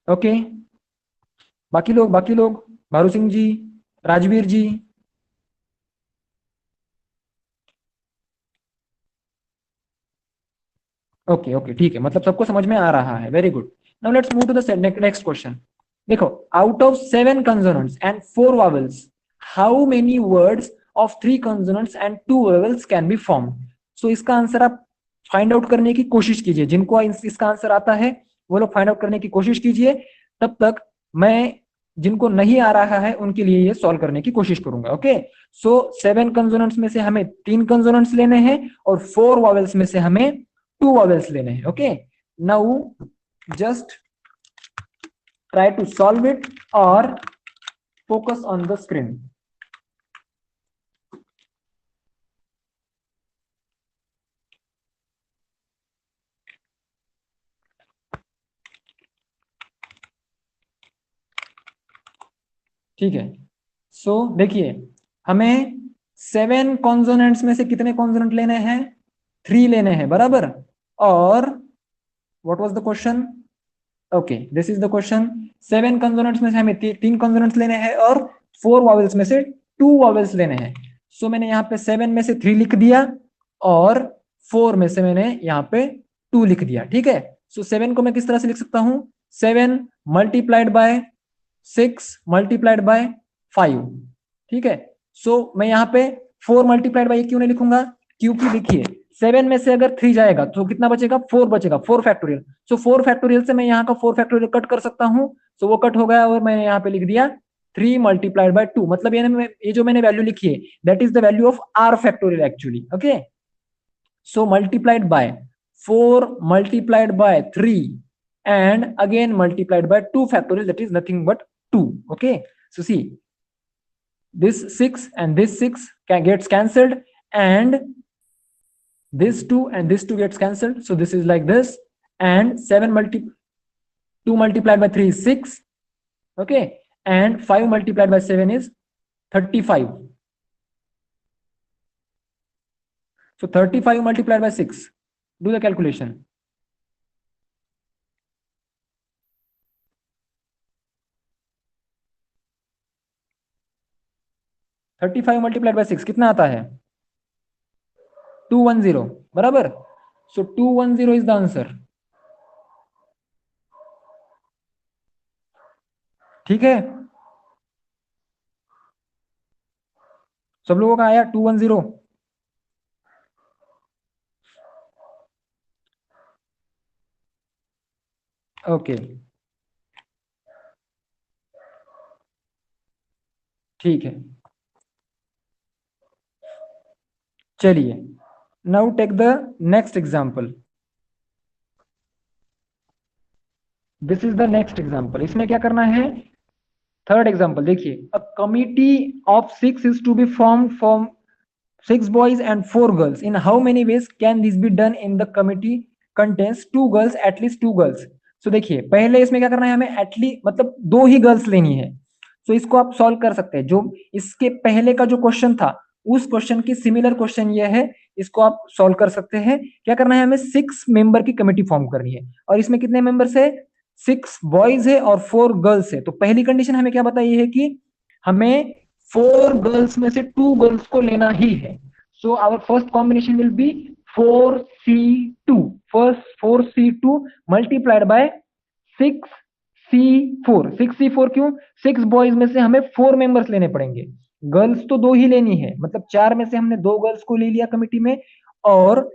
ओके, बाकी लोग भारू सिंह जी, राजवीर जी। ओके ओके ठीक है, मतलब सबको समझ में आ रहा है, very good. Now let's move to the next question. देखो, out of 7 consonants and 4 vowels, how many words of 3 consonants and 2 vowels can be form? So इसका आंसर आप फाइंड आउट करने की कोशिश कीजिए, जिनको इसका आंसर आता है वो लोग फाइंड आउट करने की कोशिश कीजिए, तब तक मैं जिनको नहीं आ रहा है उनके लिए ये सॉल्व करने की कोशिश करूंगा। ओके, सो 7 consonants में से हमें 3 consonants लेने हैं और 4 vowels में से हमें 2 vowels लेने हैं। Okay, now just try to solve it or focus on the screen। ठीक है, सो देखिए, हमें 7 कॉन्सोनेंट्स में से कितने कॉन्सोनेंट लेने हैं? 3 लेने हैं, बराबर। और what was the question? Okay, this is the question. 7 consonants में से हमें 3 कॉन्सोनेंट्स लेने हैं और 4 वॉवेल्स में से 2 वॉवेल्स लेने हैं। सो मैंने यहाँ पे 7 में से 3 लिख दिया और 4 में से मैंने यहाँ पे 2 लिख दिया। ठीक है, सो 7 को मैं किस तरह से लिख सकता हूँ? 7 मल्टीप्लाइड बाय 6 मल्टीप्लाइड बाय 5। ठीक है, सो मैं यहाँ पे 4 मल्टीप्लाइड बाय क्यों नहीं लिखूंगा? क्योंकि देखिए 7 में से अगर 3 जाएगा तो कितना बचेगा? 4 बचेगा, 4 फैक्टोरियल। सो 4 फैक्टोरियल से मैं यहाँ का 4 फैक्टोरियल कट कर सकता हूँ, सो वो कट हो गया और मैंने यहाँ पे लिख दिया 3 मल्टीप्लाइड बाय 2, मतलब ये जो मैंने वैल्यू लिखी है that is the value of R factorial actually. Okay, so multiplied by 4 multiplied by 3 and again multiplied by 2 factorial, that is nothing but 2. Okay, so see, this 6 and this 6 gets cancelled, and this 2 and this 2 gets cancelled, so this is like this, and 2 multiplied by 3 is 6. Okay, and 5 multiplied by 7 is 35. So 35 multiplied by 6, do the calculation. 35 multiplied by 6 कितना आता है? 210, बराबर। सो 210 is the answer. ठीक है, सब लोगों का आया 210? ओके, ठीक है, चलिए, now take the next example. This is the next example. इसमें क्या करना है? थर्ड एग्जांपल देखिए, a committee of 6 is to be form from 6 boys and 4 girls. In how many ways can this be done? In the committee contains 2 girls, at least 2 girls. सो देखिए पहले इसमें क्या करना है, हमें एटलीस्ट मतलब 2 ही गर्ल्स लेनी है। सो इसको आप सॉल्व कर सकते हैं। जो इसके पहले का जो क्वेश्चन था उस क्वेश्चन की सिमिलर क्वेश्चन ये है, इसको आप सॉल्व कर सकते हैं। क्या करना है, हमें 6 मेंबर की कमेटी फॉर्म करनी है, और इसमें कितने मेंबर्स है, 6 बॉयज है और 4 गर्ल्स है। तो पहली कंडीशन हमें क्या बताई है कि हमें 4 गर्ल्स में से 2 गर्ल्स को लेना ही है। So our first combination will be 4C2, first 4C2 multiplied by 6C4। 6C4 क्यों, 6 बॉयज में से हमें 4 मेंबर्स लेने पड़ेंगे, गर्ल्स तो 2 ही लेनी है, मतलब 4 में से हमने 2 गर्ल्स को ले लिया कमिटी में, और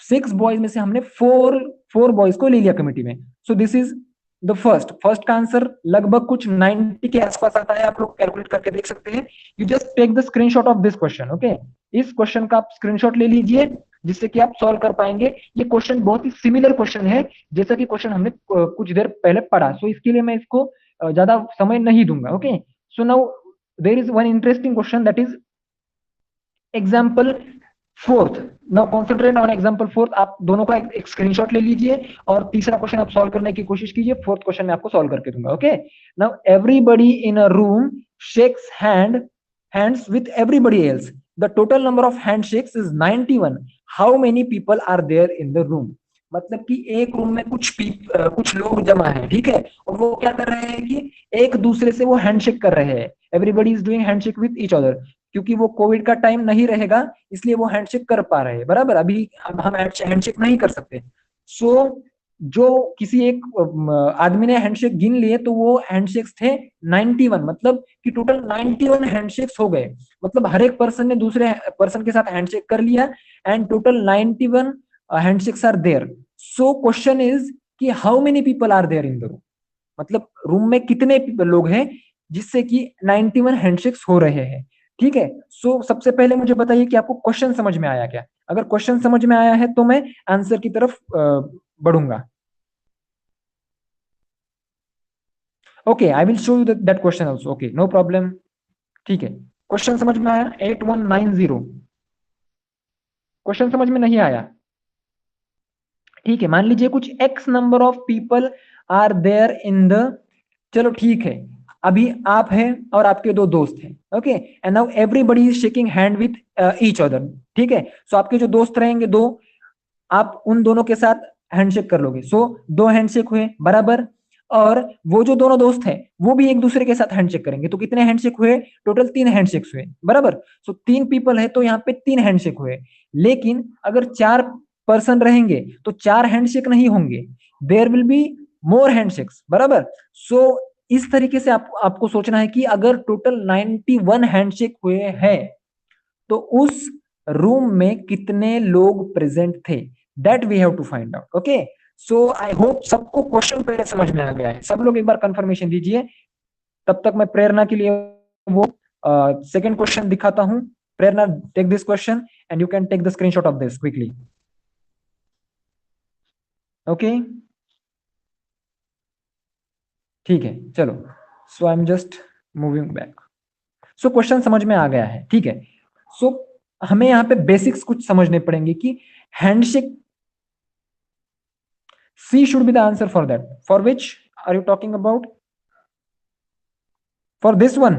6 बॉयज में से हमने 4 बॉयज को ले लिया कमिटी में। सो दिस इज द फर्स्ट का आंसर लगभग कुछ 90 के आसपास आता है, आप लोग कैलकुलेट करके देख सकते हैं। You just take the screenshot of this question, okay. इस क्वेश्चन का आप स्क्रीनशॉट ले लीजिए, जिससे कि आप सॉल्व कर पाएंगे। ये क्वेश्चन बहुत ही सिमिलर क्वेश्चन है जैसा कि क्वेश्चन हमने कुछ देर पहले पढ़ा। सो इसके लिए मैं इसको ज्यादा समय नहीं दूंगा, okay. So now there is one interesting question, that is example fourth. Now concentrate on example fourth. आप दोनों का एक स्क्रीनशॉट ले लीजिए और तीसरा क्वेश्चन आप सॉल्व करने की कोशिश कीजिए। फोर्थ क्वेश्चन मैं आपको सॉल्व करके दूंगा, okay. Now everybody in a room shakes hands with everybody else. The total number of handshakes is 91. How many people are there in the room? मतलब कि एक रूम में कुछ लोग जमा है, ठीक है, और वो क्या कर रहे हैं कि एक दूसरे से वो हैंडशेक कर रहे हैं। Everybody is doing handshake with each other, क्योंकि वो कोविड का टाइम नहीं रहेगा इसलिए वो हैंडशेक कर पा रहे हैं, बराबर। अभी अब हम हैंडशेक नहीं कर सकते। सो जो किसी एक आदमी ने हैंडशेक गिन लिए तो वो हैंडशेक्स थे 91, मतलब कि टोटल 91 हैंडशेक्स हो गए। मतलब हर एक पर्सन ने दूसरे पर्सन के साथ हैंडशेक कर लिया, and total 91 handshakes are there. So question is कि how many people are there in the room, मतलब रूम में कितने लोग हैं जिससे कि 91 हैंडशेक्स हो रहे हैं, ठीक है। सो सबसे पहले मुझे बताइए कि आपको क्वेश्चन समझ में आया क्या। अगर क्वेश्चन समझ में आया है तो मैं आंसर की तरफ बढ़ूंगा। Okay, I will show you that question also, okay, no problem. ठीक है, क्वेश्चन समझ में आया 8190। क्वेश्चन समझ में नहीं आया, ठीक है। मान लीजिए कुछ X number of people are there in the, चलो ठीक है, अभी आप हैं और आपके 2 दोस्त हैं, okay, and now everybody is shaking hand with each other, ठीक है। सो आपके जो दोस्त रहेंगे 2, आप उन दोनों के साथ हैंडशेक कर लोगे। सो 2 हैंडशेक हुए, बराबर। और वो जो दोनों दोस्त हैं वो भी एक दूसरे के साथ हैंडशेक करेंगे, तो कितने हैंडशेक हुए, टोटल 3 हैंडशेक्स हुए, बराबर। सो 3 पीपल है तो यहाँ पे 3 हैंडशेक हुए। लेकिन अगर 4 पर्सन रहेंगे तो 4 हैंडशेक नहीं होंगे, there will be more handshakes, बराबर। सो इस तरीके से आपको सोचना है कि अगर टोटल 91 हैंडशेक हुए हैं तो उस रूम में कितने लोग प्रेजेंट थे, that we have to find out, okay. So I hope सबको क्वेश्चन पहले समझ में आ गया है। सब लोग एक बार कंफर्मेशन दीजिए, तब तक मैं प्रेरणा के लिए वो सेकंड क्वेश्चन दिखाता हूं। Prerna, take this question and you can take the screenshot of this quickly, okay. ठीक है, चलो। So I am just moving back. So question समझ में आ गया है, ठीक है। सो हमें यहाँ पे बेसिक्स कुछ समझने पड़ेंगे कि handshake, C should be the answer for that. For which are you talking about? For this one?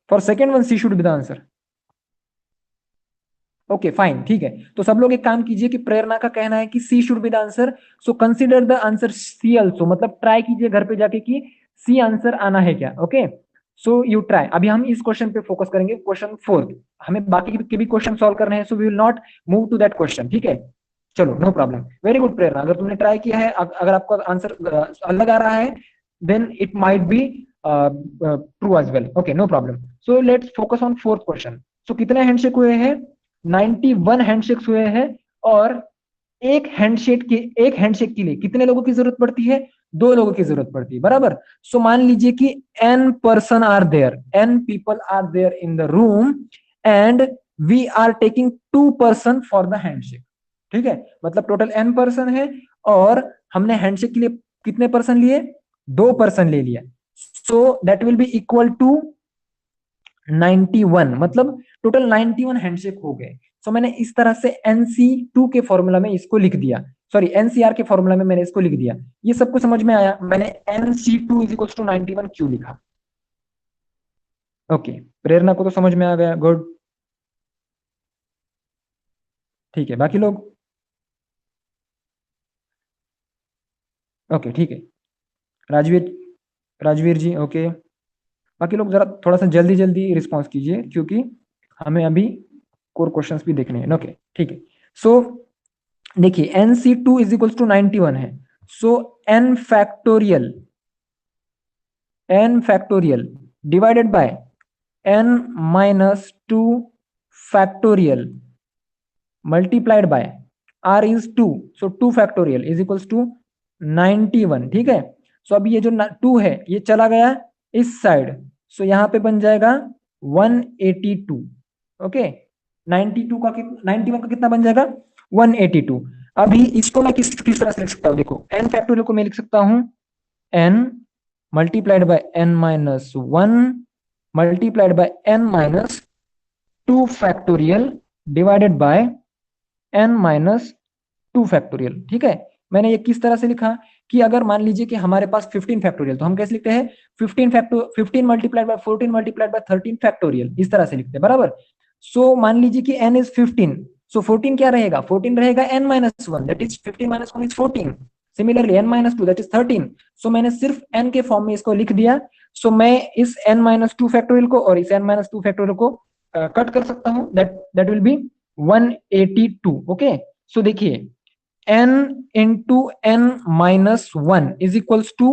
For second one, C should be the answer. Okay fine, ठीक है। तो सब लोग एक काम कीजिए कि प्रेरणा का कहना है कि C should be the answer, so consider the answer C also, मतलब ट्राई कीजिए घर पे जाके कि सी आंसर आना है क्या, ओके। So you try. अभी हम इस क्वेश्चन पे फोकस करेंगे, क्वेश्चन फोर्थ। हमें बाकी के भी क्वेश्चन सॉल्व करने हैं, so we will not move to that question, ठीक है। चलो, no problem, very good Prerna. अगर तुमने ट्राई किया है, अगर आपका आंसर अलग आ रहा है, then it might be true as well, okay, no problem. So let's focus on fourth question. So कितने हैंडशेक हुए हैं, 91 हैंडशेक्स हुए हैं, और एक हैंडशेक के लिए कितने लोगों की जरूरत पड़ती है, 2 लोगों की जरूरत पड़ती है, बराबर। सो मान लीजिए कि n person are there, n people are there in the room, and we are taking 2 person for the handshake, ठीक है। मतलब टोटल n पर्सन है और हमने हैंडशेक के लिए कितने पर्सन लिए, 2 पर्सन ले लिया। So that will be equal to 91, मतलब टोटल 91 हैंडशेक हो गए। सो मैंने इस तरह से NC2 के फॉर्मूला में इसको लिख दिया, सॉरी NCR के फॉर्मूला में मैंने इसको लिख दिया। ये सबको समझ में आया? मैंने NC2 इज इक्वल टू 91 क्यों लिखा? ओके, प्रेरणा को तो समझ में आ गया, गुड। ठीक है, बाकी लोग? ओके ठीक है, राजवीर, राजवीर जी ओके। बाकी लोग जरा थोड़ा सा जल्दी जल्दी रिस्पॉन्स कीजिए, क्योंकि हमें अभी कोर क्वेश्चंस भी देखने हैं। ओके ठीक है, सो देखिए NC2 इज इक्वल टू 91 है, सो n factorial divided by n-2 factorial multiplied by r is 2, so 2 factorial is equals to 91। ठीक है, सो अभी ये जो 2 है ये चला गया इस साइड, सो यहाँ पे बन जाएगा 182। ओके, 92 का 91 का कितना बन जाएगा? 182। अभी इसको मैं किस तरह से लिख सकता हूँ? देखो n फैक्टोरियल को मैं लिख सकता हूँ n multiplied by n-1 multiplied by n-2 factorial divided by n-2 factorial. ठीक है, मैंने ये किस तरह से लिखा कि अगर मान लीजिए कि हमारे पास 15 फैक्टोरियल, तो हम कैसे लिखते हैं? 15 multiplied by 14 multiplied by 13 factorial, इस तरह से लिखते हैं, बराबर। सो मान लीजिए कि n इज 15, सो 14 क्या रहेगा? 14 रहेगा n-1, that is 15 - 1 is 14। Similarly n-2 that is 13। सो मैंने सिर्फ n के फॉर्म में इसको लिख दिया। सो मैं इस n-2 फैक्टोरियल को और इस n-2 फैक्टोरियल को कट कर सकता हूं, that will be 182। Okay, so देखिए n into n-1 is equals to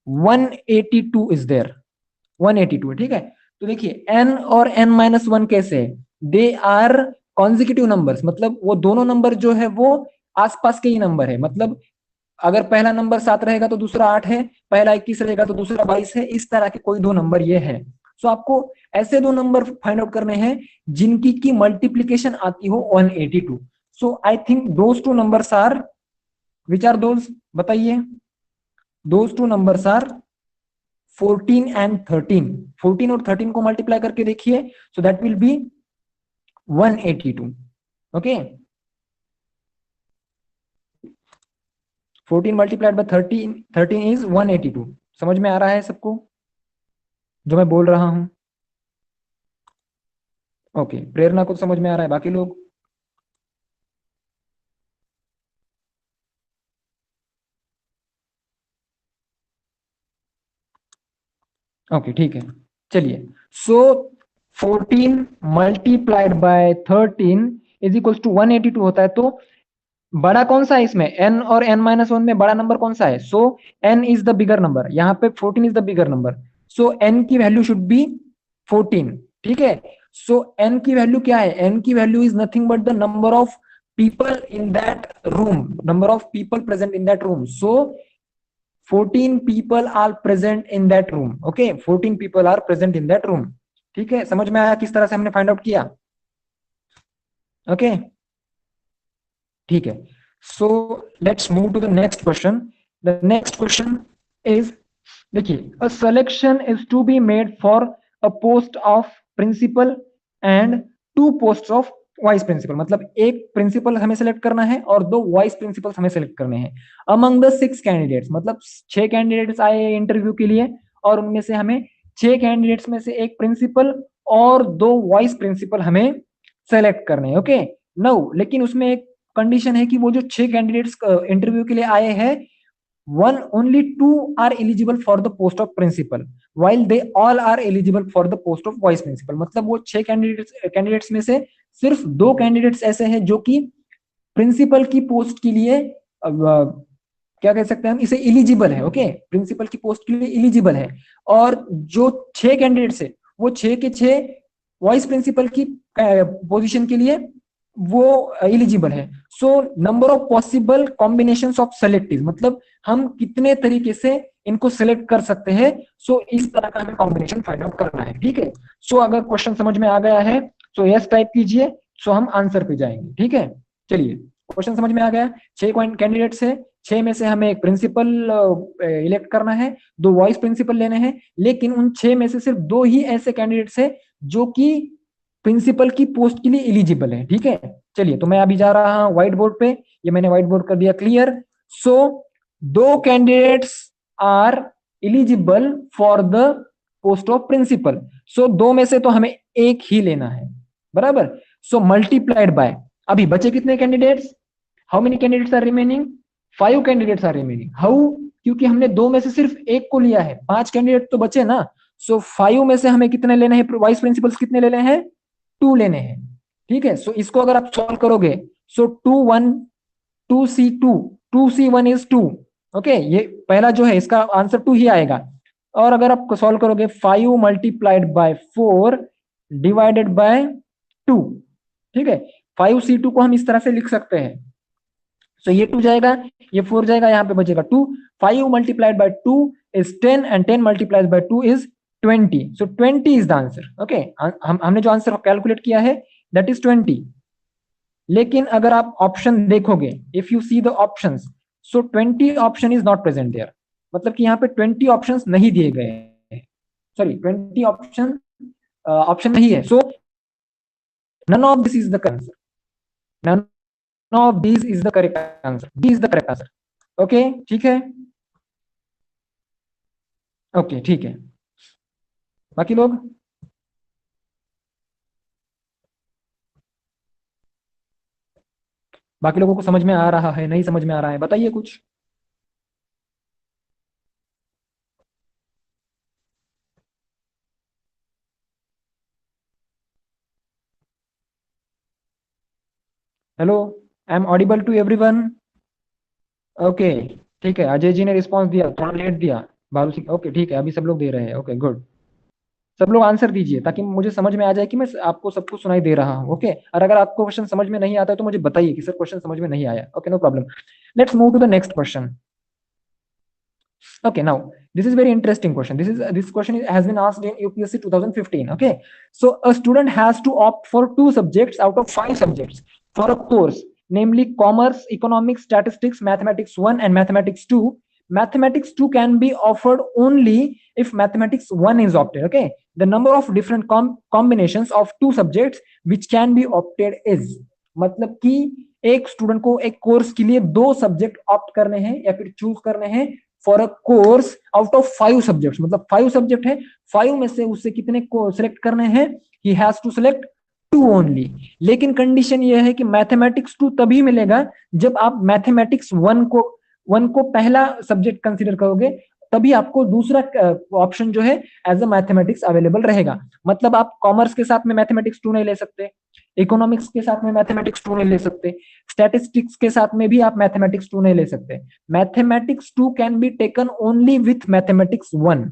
182 is there, 182। ठीक है, तो देखिए n और n-1 कैसे है? दे आर कॉन्जिक्यूटिव नंबर्स, मतलब वो दोनों नंबर जो है वो आसपास के ही नंबर है। मतलब अगर पहला नंबर 7 रहेगा तो दूसरा 8 है, पहला 21 रहेगा तो दूसरा 22 है, इस तरह के कोई दो नंबर ये है। सो आपको ऐसे दो नंबर फाइंड आउट करने हैं जिनकी की मल्टीप्लीकेशन आती हो 182। So I think those two numbers are, which are those, बताइए? Those two numbers are 14 and 13। 14 और 13 को मल्टीप्लाई करके देखिए, so that will be 182। Okay, 14 multiplied by 13 is 182। समझ में आ रहा है सबको जो मैं बोल रहा हूं? ओके, प्रेरणा को समझ में आ रहा है, बाकी लोग? ओके ठीक है, चलिए। So 14 multiplied by 13 is equal to 182 होता है। तो बड़ा कौन सा है इसमें? n और n-1 में बड़ा नंबर कौन सा है? सो n is the bigger number, यहाँ पे 14 is the bigger number, so n की वैल्यू शुड बी 14। ठीक है, सो n की वैल्यू क्या है? n की value is nothing but the number of people in that room, number of people present in that room. So 14 people are present in that room। okay, 14 people are present in that room। ठीक है, समझ में आया किस तरह से हमने find out किया? ओके ठीक है, so let's move to the next question. The next question is, देखिए, a selection is to be made for a post of principal and to post of vice principal. मतलब एक principal हमें select करना है और दो वाइस प्रिंसिपल हमें select करने हैं अमंग द 6 कैंडिडेट्स। मतलब 6 कैंडिडेट्स आए इंटरव्यू के लिए और उनमें से हमें 6 कैंडिडेट्स में से एक प्रिंसिपल और दो वाइस प्रिंसिपल हमें सेलेक्ट करने हैं। ओके, नो, लेकिन उसमें एक कंडीशन है कि वो जो 6 कैंडिडेट्स इंटरव्यू के लिए आए हैं, one only 2 are eligible for the post of principal while they all are eligible for the post of vice principal। मतलब वो 6 कैंडिडेट्स में से सिर्फ 2 कैंडिडेट्स ऐसे हैं जो कि प्रिंसिपल की पोस्ट के लिए क्या कह सकते हैं हम इसे, इलिजिबल है। ओके, प्रिंसिपल की पोस्ट के लिए इलिजिबल है। और जो 6 कैंडिडेट्स है वो 6 के 6 वाइस प्रिंसिपल की पोजीशन के लिए वो एलिजिबल है। So number of possible combinations of selective, मतलब हम कितने तरीके से इनको सिलेक्ट कर सकते हैं। सो इस तरह का हमें कॉम्बिनेशन फाइंड आउट करना है। ठीक है, सो अगर क्वेश्चन समझ में आ गया है सो यस टाइप कीजिए, सो हम आंसर पे जाएंगे। ठीक है, चलिए, क्वेश्चन समझ में आ गया। 6 कैंडिडेट्स है, 6 में से हमें एक प्रिंसिपल इलेक्ट करना है, 2 वाइस प्रिंसिपल लेने हैं, लेकिन उन 6 में से सिर्फ 2 ही ऐसे कैंडिडेट्स है जो कि प्रिंसिपल की पोस्ट के लिए एलिजिबल है। ठीक है, चलिए तो मैं अभी जा रहा हूं व्हाइट बोर्ड पे, ये मैंने व्हाइट बोर्ड कर दिया क्लियर। सो दो candidates are eligible for the post of principal. So दो में से तो हमें एक ही लेना है, बराबर। सो मल्टीप्लाइड बाय, अभी बचे कितने candidates, how many candidates are remaining, 5 candidates are remaining. How, क्योंकि हमने दो में से सिर्फ एक को लिया है, 5 कैंडिडेट तो बचे ना। सो 5 में से हमें कितने लेने हैं, वाइस प्रिंसिपल्स कितने लेने हैं, 2 लेने हैं। ठीक है, सो इसको अगर आप सॉल्व करोगे, सो 2 1 2C2 2C1 इज 2। ओके, ये पहला जो है इसका आंसर 2 ही आएगा। और अगर आप सॉल्व करोगे 5 मल्टीप्लाइड बाय 4 डिवाइडेड बाय 2, ठीक है, 5C2 को हम इस तरह से लिख सकते हैं। सो ये 2 जाएगा, ये 4 जाएगा, यहाँ पे बचेगा 2। 5 multiplied by 2 is 10 and 10 multiplied by 2 is 20। So 20 is the answer. Okay, हमने जो आंसर कैलकुलेट किया है दैट इज 20। लेकिन अगर आप ऑप्शन देखोगे, if you see the options, so 20 option is not present there. मतलब कि यहाँ पे 20 ऑप्शंस नहीं दिए गए हैं, सॉरी 20 ऑप्शन ऑप्शन नहीं है। So none of this is the correct answer, none of this is the correct answer, D is the correct answer. Okay, ठीक है, ओके ठीक है। बाकी लोग, बाकी लोगों को समझ में आ रहा है, नहीं समझ में आ रहा है, बताइए कुछ। Hello, I am audible to everyone. Okay, ठीक है, अजय जी ने रिस्पांस दिया, थोड़ा लेट दिया। बालू सिंह, ओके ठीक है, अभी सब लोग दे रहे हैं। ओके गुड, सब लोग आंसर दीजिए ताकि मुझे समझ में आ जाए कि मैं आपको सब कुछ सुनाई दे रहा हूँ। ओके, और अगर आपको क्वेश्चन समझ में नहीं आता है तो मुझे बताइए कि सर क्वेश्चन समझ में नहीं आया। Okay, no problem. Let's move to the next question. Okay, now this is very interesting question. This question has been asked in UPSC 2015. Okay, so a student has to opt for 2 subjects out of 5 subjects for a course, namely Commerce, Economics, Statistics, Mathematics 1 and Mathematics 2. Mathematics 2 can be offered only if Mathematics 1 is opted. Okay, the number of different combinations of 2 subjects which can be opted is, मतलब कि एक student को एक course के लिए 2 subject opt करने हैं या फिर चूज करने हैं for a course out of 5 subjects. मतलब 5 सब्जेक्ट है, 5 में से उससे कितने को सिलेक्ट करने हैं, he has to select 2 only. लेकिन कंडीशन ये है कि मैथमेटिक्स 2 तभी मिलेगा जब आप मैथमेटिक्स 1 को पहला सब्जेक्ट कंसीडर करोगे, तभी आपको दूसरा ऑप्शन जो है एज अ मैथमेटिक्स अवेलेबल रहेगा। मतलब आप कॉमर्स के साथ में मैथमेटिक्स 2 नहीं ले सकते, इकोनॉमिक्स के साथ में मैथमेटिक्स 2 नहीं ले सकते, स्टैटिस्टिक्स के साथ में भी आप मैथमेटिक्स 2 नहीं ले सकते। Mathematics 2 can be taken only with mathematics 1,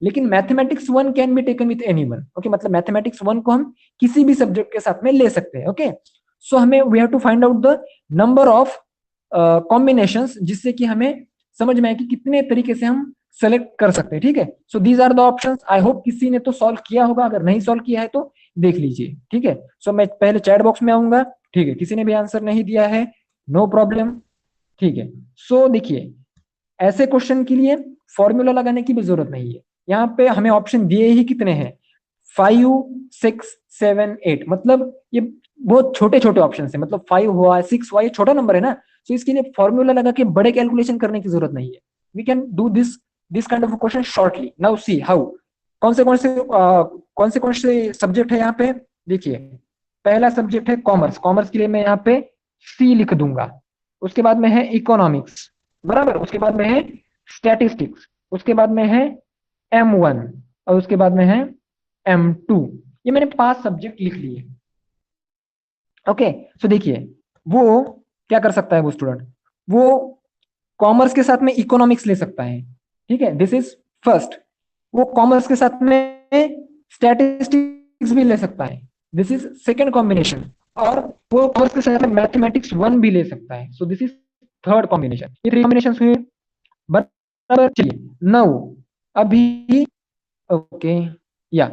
लेकिन mathematics 1 can be taken with anyone. Okay, मतलब मैथमेटिक्स 1 को हम किसी भी सब्जेक्ट के साथ में ले सकते हैं। ओके, सो हमें we have to find out the number of combinations, जिससे कि हमें समझ में आए कि कितने तरीके से हम सेलेक्ट कर सकते हैं। ठीक है, so these are the options. I hope किसी ने तो सॉल्व किया होगा, अगर नहीं सॉल्व किया है तो देख लीजिए। ठीक है, सो मैं पहले चैट बॉक्स में आऊंगा। ठीक है, किसी ने भी आंसर नहीं दिया है, नो प्रॉब्लम। ठीक है, सो देखिए, ऐसे क्वेश्चन के लिए फॉर्मूला लगाने की भी जरूरत नहीं है। यहाँ पे हमें ऑप्शन दिए ही कितने हैं, 5 6 7 8, मतलब ये बहुत छोटे छोटे ऑप्शन है। मतलब 5 हुआ, 6 हुआ, ये छोटा नंबर है ना, तो इसके लिए फॉर्मूला लगा के बड़े कैलकुलेशन करने की जरूरत नहीं है। We can do this kind of question shortly. Now see how, कौन से सब्जेक्ट है यहाँ पे। देखिए, पहला सब्जेक्ट है कॉमर्स, कॉमर्स के लिए मैं यहाँ पे सी लिख दूंगा। उसके बाद में है इकोनॉमिक्स, बराबर, उसके बाद में है स्टैटिस्टिक्स, उसके बाद में है M1, और उसके बाद में है M2। ये मैंने 5 सब्जेक्ट लिख लिए। ओके, सो देखिए, वो क्या कर सकता है वो स्टूडेंट, वो कॉमर्स के साथ में इकोनॉमिक्स ले सकता है। ठीक है, दिस इज फर्स्ट। वो कॉमर्स के साथ में स्टैटिस्टिक्स भी ले सकता है, दिस इज सेकेंड कॉम्बिनेशन। और वो कॉमर्स के साथ में मैथमेटिक्स 1 भी ले सकता है, so this is third combination. ये 3 कॉम्बिनेशन हुए, बराबर। चलिए, नौ अभी, ओके, या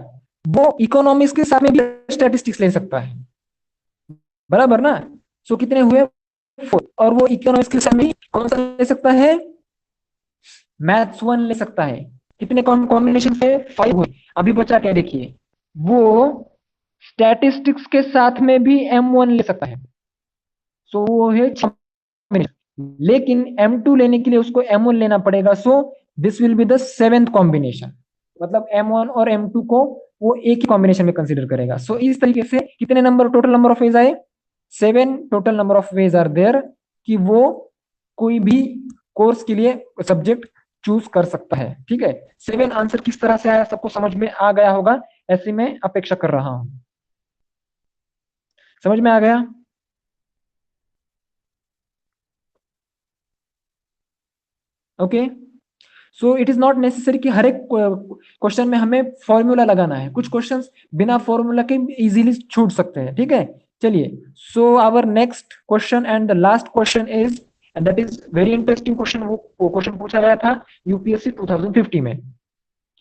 वो इकोनॉमिक्स के साथ में भी स्टैटिस्टिक्स ले सकता है, बराबर ना। सो कितने हुए, 4। और वो इकोनॉमिक्स के साथ में कौन सा ले सकता है, मैथ्स 1 ले सकता है। कितने कॉम्बिनेशन से, 5 हुए। अभी बचा क्या, देखिए, वो स्टैटिस्टिक्स के साथ में भी M1 ले सकता है, सो वो है 6 कॉम्बिनेशन, लेकिन M2 लेने के लिए उसको M1 लेना पड़ेगा, so this will be the 7th combination, मतलब M1 और M2 को वो एक ही कॉम्बिनेशन में कंसीडर करेगा। सो इस तरीके से कितने number, total number of ways आए 7 total number of ways are there, कि वो कोई भी कोर्स के लिए सब्जेक्ट चूज कर सकता है। ठीक है, 7 आंसर किस तरह से आया सबको समझ में आ गया होगा, ऐसी मैं अपेक्षा कर रहा हूं। समझ में आ गया? Okay, so it is not necessary कि हर एक क्वेश्चन में हमें फॉर्मूला लगाना है, कुछ क्वेश्चंस बिना फॉर्मूला के इजीली छूट सकते हैं। ठीक है, चलिए, so our next question and the last question is, and that is very interesting question, वो क्वेश्चन पूछा गया था यूपीएससी 2050 में।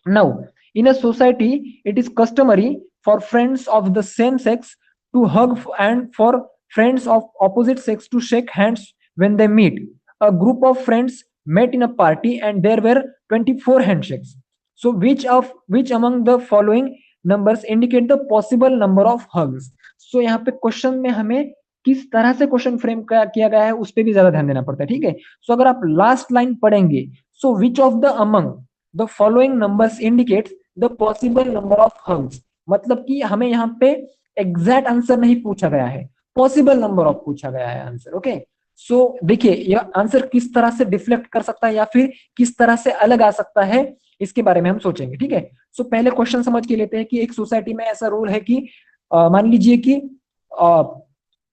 Now, in a society it is customary for friends of the same sex to hug and for friends of opposite sex to shake hands when they meet. A group of friends met in a party and there were 24 handshakes. So which among the following numbers indicate the possible number of hugs? So यहाँ पे question में हमें किस तरह से question frame किया गया है उस पर भी ज्यादा ध्यान देना पड़ता है। ठीक है, सो अगर आप लास्ट लाइन पढ़ेंगे, so which of the among the following numbers indicates the possible number of hugs, मतलब कि हमें यहाँ पे एग्जैक्ट आंसर नहीं पूछा गया है, पॉसिबल नंबर ऑफ पूछा गया है आंसर। ओके, सो देखिए यह आंसर किस तरह से डिफ्लेक्ट कर सकता है या फिर किस तरह से अलग आ सकता है, इसके बारे में हम सोचेंगे। ठीक है, सो पहले क्वेश्चन समझ के लेते हैं कि एक सोसाइटी में ऐसा रूल है कि मान लीजिए कि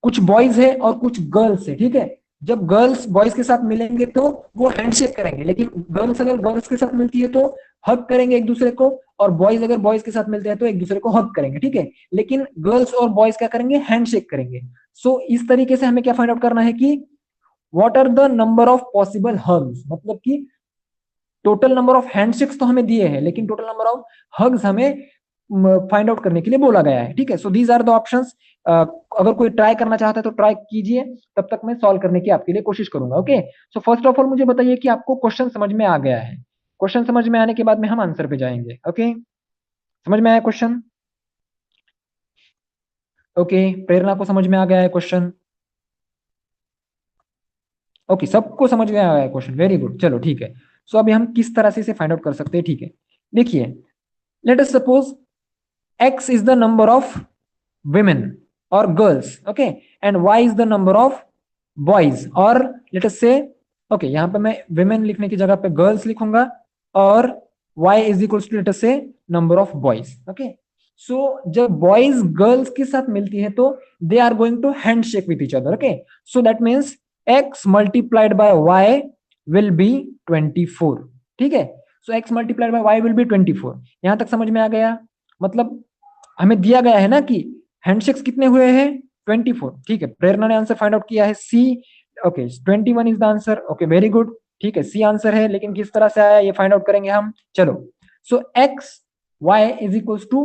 कुछ बॉयज है और कुछ गर्ल्स है। ठीक है, जब गर्ल्स बॉयज के साथ मिलेंगे तो वो हैंडशेक करेंगे, लेकिन गर्ल्स अगर गर्ल्स के साथ मिलती है तो हग करेंगे एक दूसरे को, और बॉयज अगर बॉयज के साथ मिलते हैं तो एक दूसरे को हग करेंगे। ठीक है, लेकिन गर्ल्स और बॉयज क्या करेंगे, हैंडशेक करेंगे। सो इस तरीके से हमें क्या फाइंड आउट करना है कि what are the number of possible hugs, मतलब कि टोटल नंबर ऑफ हैंडशेक्स तो हमें दिए हैं, लेकिन टोटल नंबर ऑफ हग्स हमें फाइंड आउट करने के लिए बोला गया है। ठीक है, so these are the options. अगर कोई ट्राई करना चाहता है तो ट्राई कीजिए, तब तक मैं सॉल्व करने की आपके लिए कोशिश करूंगा। Okay, so first of all मुझे बताइए कि आपको क्वेश्चन समझ में आ गया है। क्वेश्चन समझ में आने के बाद में हम आंसर पे जाएंगे। ओके, समझ में आया क्वेश्चन? ओके, प्रेरणा को समझ में आ गया है क्वेश्चन? ओके, सबको समझ में आया है क्वेश्चन, वेरी गुड, चलो ठीक है। सो अभी हम किस तरह से इसे फाइंड आउट कर सकते हैं? ठीक है, देखिए, late us suppose x is the number of women or girls, okay, and y is the number of boys, or let us say, okay, यहाँ पे मैं women लिखने की जगह पे girls लिखूंगा, और y is equals to let us say number of boys, okay. So जब boys girls के साथ मिलती है तो they are going to handshake with each other, okay. So that means x multiplied by y will be 24, ठीक है। So x multiplied by y will be 24, यहां तक समझ में आ गया? मतलब हमें दिया गया है ना कि हैंडशेक्स कितने हुए हैं, 24। ठीक है, प्रेरणा ने आंसर फाइंड आउट किया है C. Okay, 21 is the answer. Okay, very good, ठीक है, सी आंसर है, लेकिन किस तरह से आया ये फाइंड आउट करेंगे हम। चलो, so X Y is equal to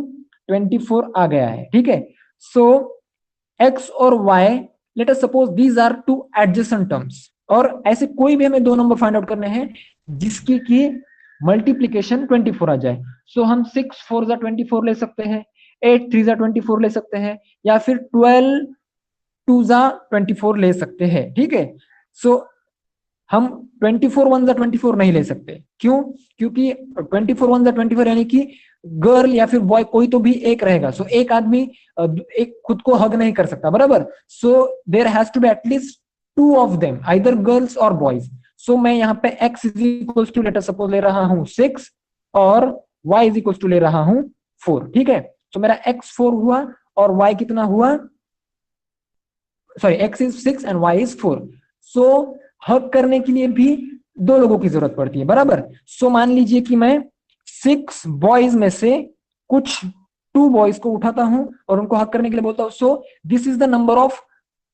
24 आ गया है। ठीक है, सो एक्स और Y, let us suppose these are two adjacent terms, और ऐसे कोई भी हमें दो नंबर फाइंड आउट करने हैं जिसकी की मल्टीप्लीकेशन 24 आ जाए। सो हम 6 4 जा 24 ले सकते हैं, 8 3 जा 24 ले सकते हैं, या फिर 12 2 जा 24 ले सकते हैं। ठीक है, सो हम 24 1 जा 24 नहीं ले सकते, क्यों? क्योंकि 24 1 जा 24 यानी कि गर्ल या फिर बॉय कोई तो भी एक रहेगा। सो एक आदमी एक खुद को हग नहीं कर सकता, बराबर। So there has to be at least two of them, either girls और बॉयज। सो मैं यहाँ पे x is equal to let us suppose ले रहा हूँ 6, और y इज इक्वल टू ले रहा हूँ 4। ठीक है, तो मेरा x 4 हुआ और y कितना हुआ, sorry, x is 6 and y is 4। सो हग करने के लिए भी दो लोगों की जरूरत पड़ती है, बराबर। सो मान लीजिए कि मैं 6 बॉयज में से कुछ 2 बॉयज को उठाता हूं और उनको हग करने के लिए बोलता हूं। सो this is the number of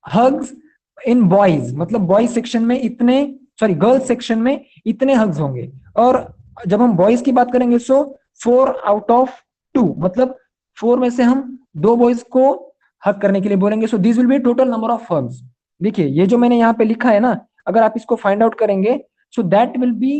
hugs in boys, मतलब बॉयज सेक्शन में इतने, सॉरी गर्ल्स सेक्शन में इतने हग्स होंगे। और जब हम बॉयज की बात करेंगे, सो 4 आउट ऑफ 2, मतलब 4 में से हम 2 बॉयज को हग करने के लिए बोलेंगे। So this will be total number of hugs. देखिए ये जो मैंने यहाँ पे लिखा है ना, अगर आप इसको फाइंड आउट करेंगे, so that will be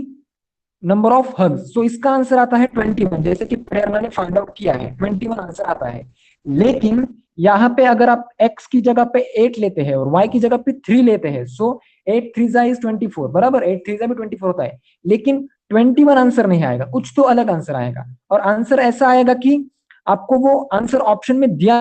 number of hugs. So इसका आंसर आता है 21, जैसे कि प्रेरणा ने फाइंड आउट किया है 21 आंसर आता है। लेकिन यहाँ पे अगर आप x की जगह पे 8 लेते हैं और y की जगह पे 3 लेते हैं, सो 8 3 इज 24, बराबर, 8 3 भी 24 होता है, लेकिन 21 आंसर नहीं आएगा, कुछ तो अलग आंसर आएगा। और आंसर ऐसा आएगा कि आपको वो आंसर ऑप्शन में दिया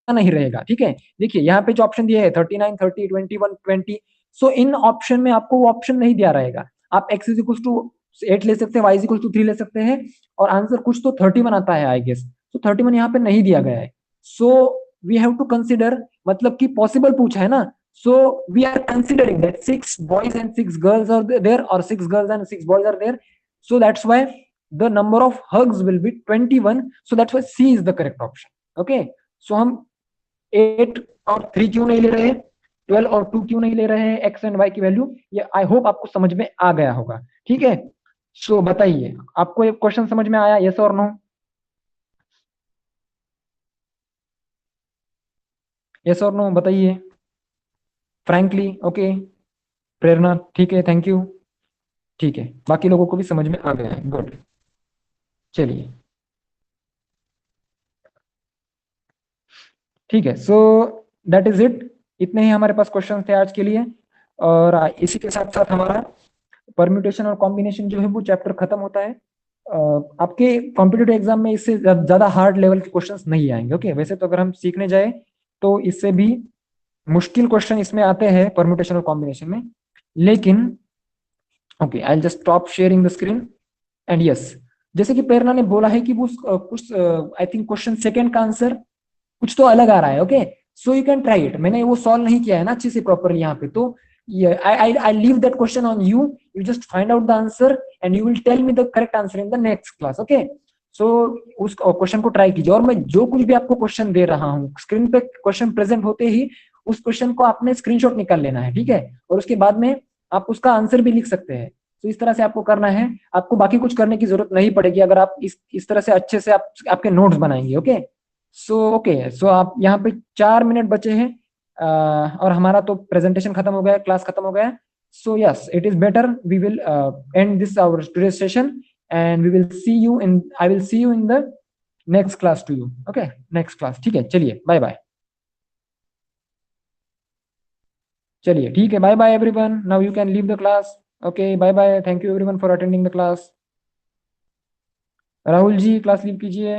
नहीं रहेगा, ठीक है। देखिए यहाँ पे जो ऑप्शन दिए है 39 30 21 20, सो इन ऑप्शन में आपको वो ऑप्शन नहीं दिया रहेगा। आप x इज इक्वल टू 8 ले सकते हैं, y इज इक्वल टू 3 ले सकते हैं, और आंसर कुछ तो 31 आता है आई गेस। तो 31 यहाँ पे नहीं दिया गया है। So we have to consider, मतलब कि पॉसिबल पूछा है ना, so we are considering that 6 boys and 6 girls are there, और 6 girls and 6 boys are there, so that's why the number of hugs will be 21, so that's why C is the correct option। okay, so हम 8 और 3 क्यों नहीं ले रहे, 12 और 2 क्यों नहीं ले रहे हैं x एंड y की वैल्यू, ये आई होप आपको समझ में आ गया होगा, ठीक है। सो बताइए, आपको ये क्वेश्चन समझ में आया, यस और नो? यस और नो बताइए, फ्रैंकली। ओके, प्रेरणा ठीक है, थैंक यू। ठीक है, बाकी लोगों को भी समझ में आ गया है, गुड। चलिए, ठीक है, सो दैट इज इट। इतने ही हमारे पास क्वेश्चन थे आज के लिए, और इसी के साथ साथ हमारा परम्यूटेशन और कॉम्बिनेशन जो है वो चैप्टर खत्म होता है। आपके कॉम्पिटेटिव एग्जाम में इससे ज्यादा हार्ड लेवल के क्वेश्चंस नहीं आएंगे। ओके, वैसे तो अगर हम सीखने जाए तो इससे भी मुश्किल क्वेश्चन इसमें आते हैं परम्यूटेशन और कॉम्बिनेशन में, लेकिन okay, I just stop sharing the screen and yes, जैसे कि प्रेरणा ने बोला है कि वो कुछ आई थिंक क्वेश्चन सेकंड का आंसर कुछ तो अलग आ रहा है। Okay, so you can try it, मैंने वो सॉल्व नहीं किया है ना अच्छे से प्रॉपरली यहाँ पे, तो I leave that question on you, you just find out the answer and you will tell me the correct answer in the next class. Okay, so उस क्वेश्चन को ट्राई कीजिए, और मैं जो कुछ भी आपको क्वेश्चन दे रहा हूँ स्क्रीन पे क्वेश्चन प्रेजेंट होते ही उस क्वेश्चन को आपने स्क्रीनशॉट निकाल लेना है, ठीक है, और उसके बाद में आप उसका आंसर भी लिख सकते हैं। तो इस तरह से आपको करना है, आपको बाकी कुछ करने की जरूरत नहीं पड़ेगी अगर आप इस तरह से अच्छे से आपके नोट्स बनाएंगे। ओके, सो आप यहाँ पे 4 मिनट बचे हैं, और हमारा तो प्रेजेंटेशन खत्म हो गया, क्लास खत्म हो गया। So yes, it is better we will end this our today session and we will see you in, I will see you in the next class to you. Okay, next class, ठीक है, चलिए bye bye. चलिए ठीक है, bye bye everyone, now you can leave the class. Okay, bye bye, thank you everyone for attending the class. Rahul ji class leave कीजिए।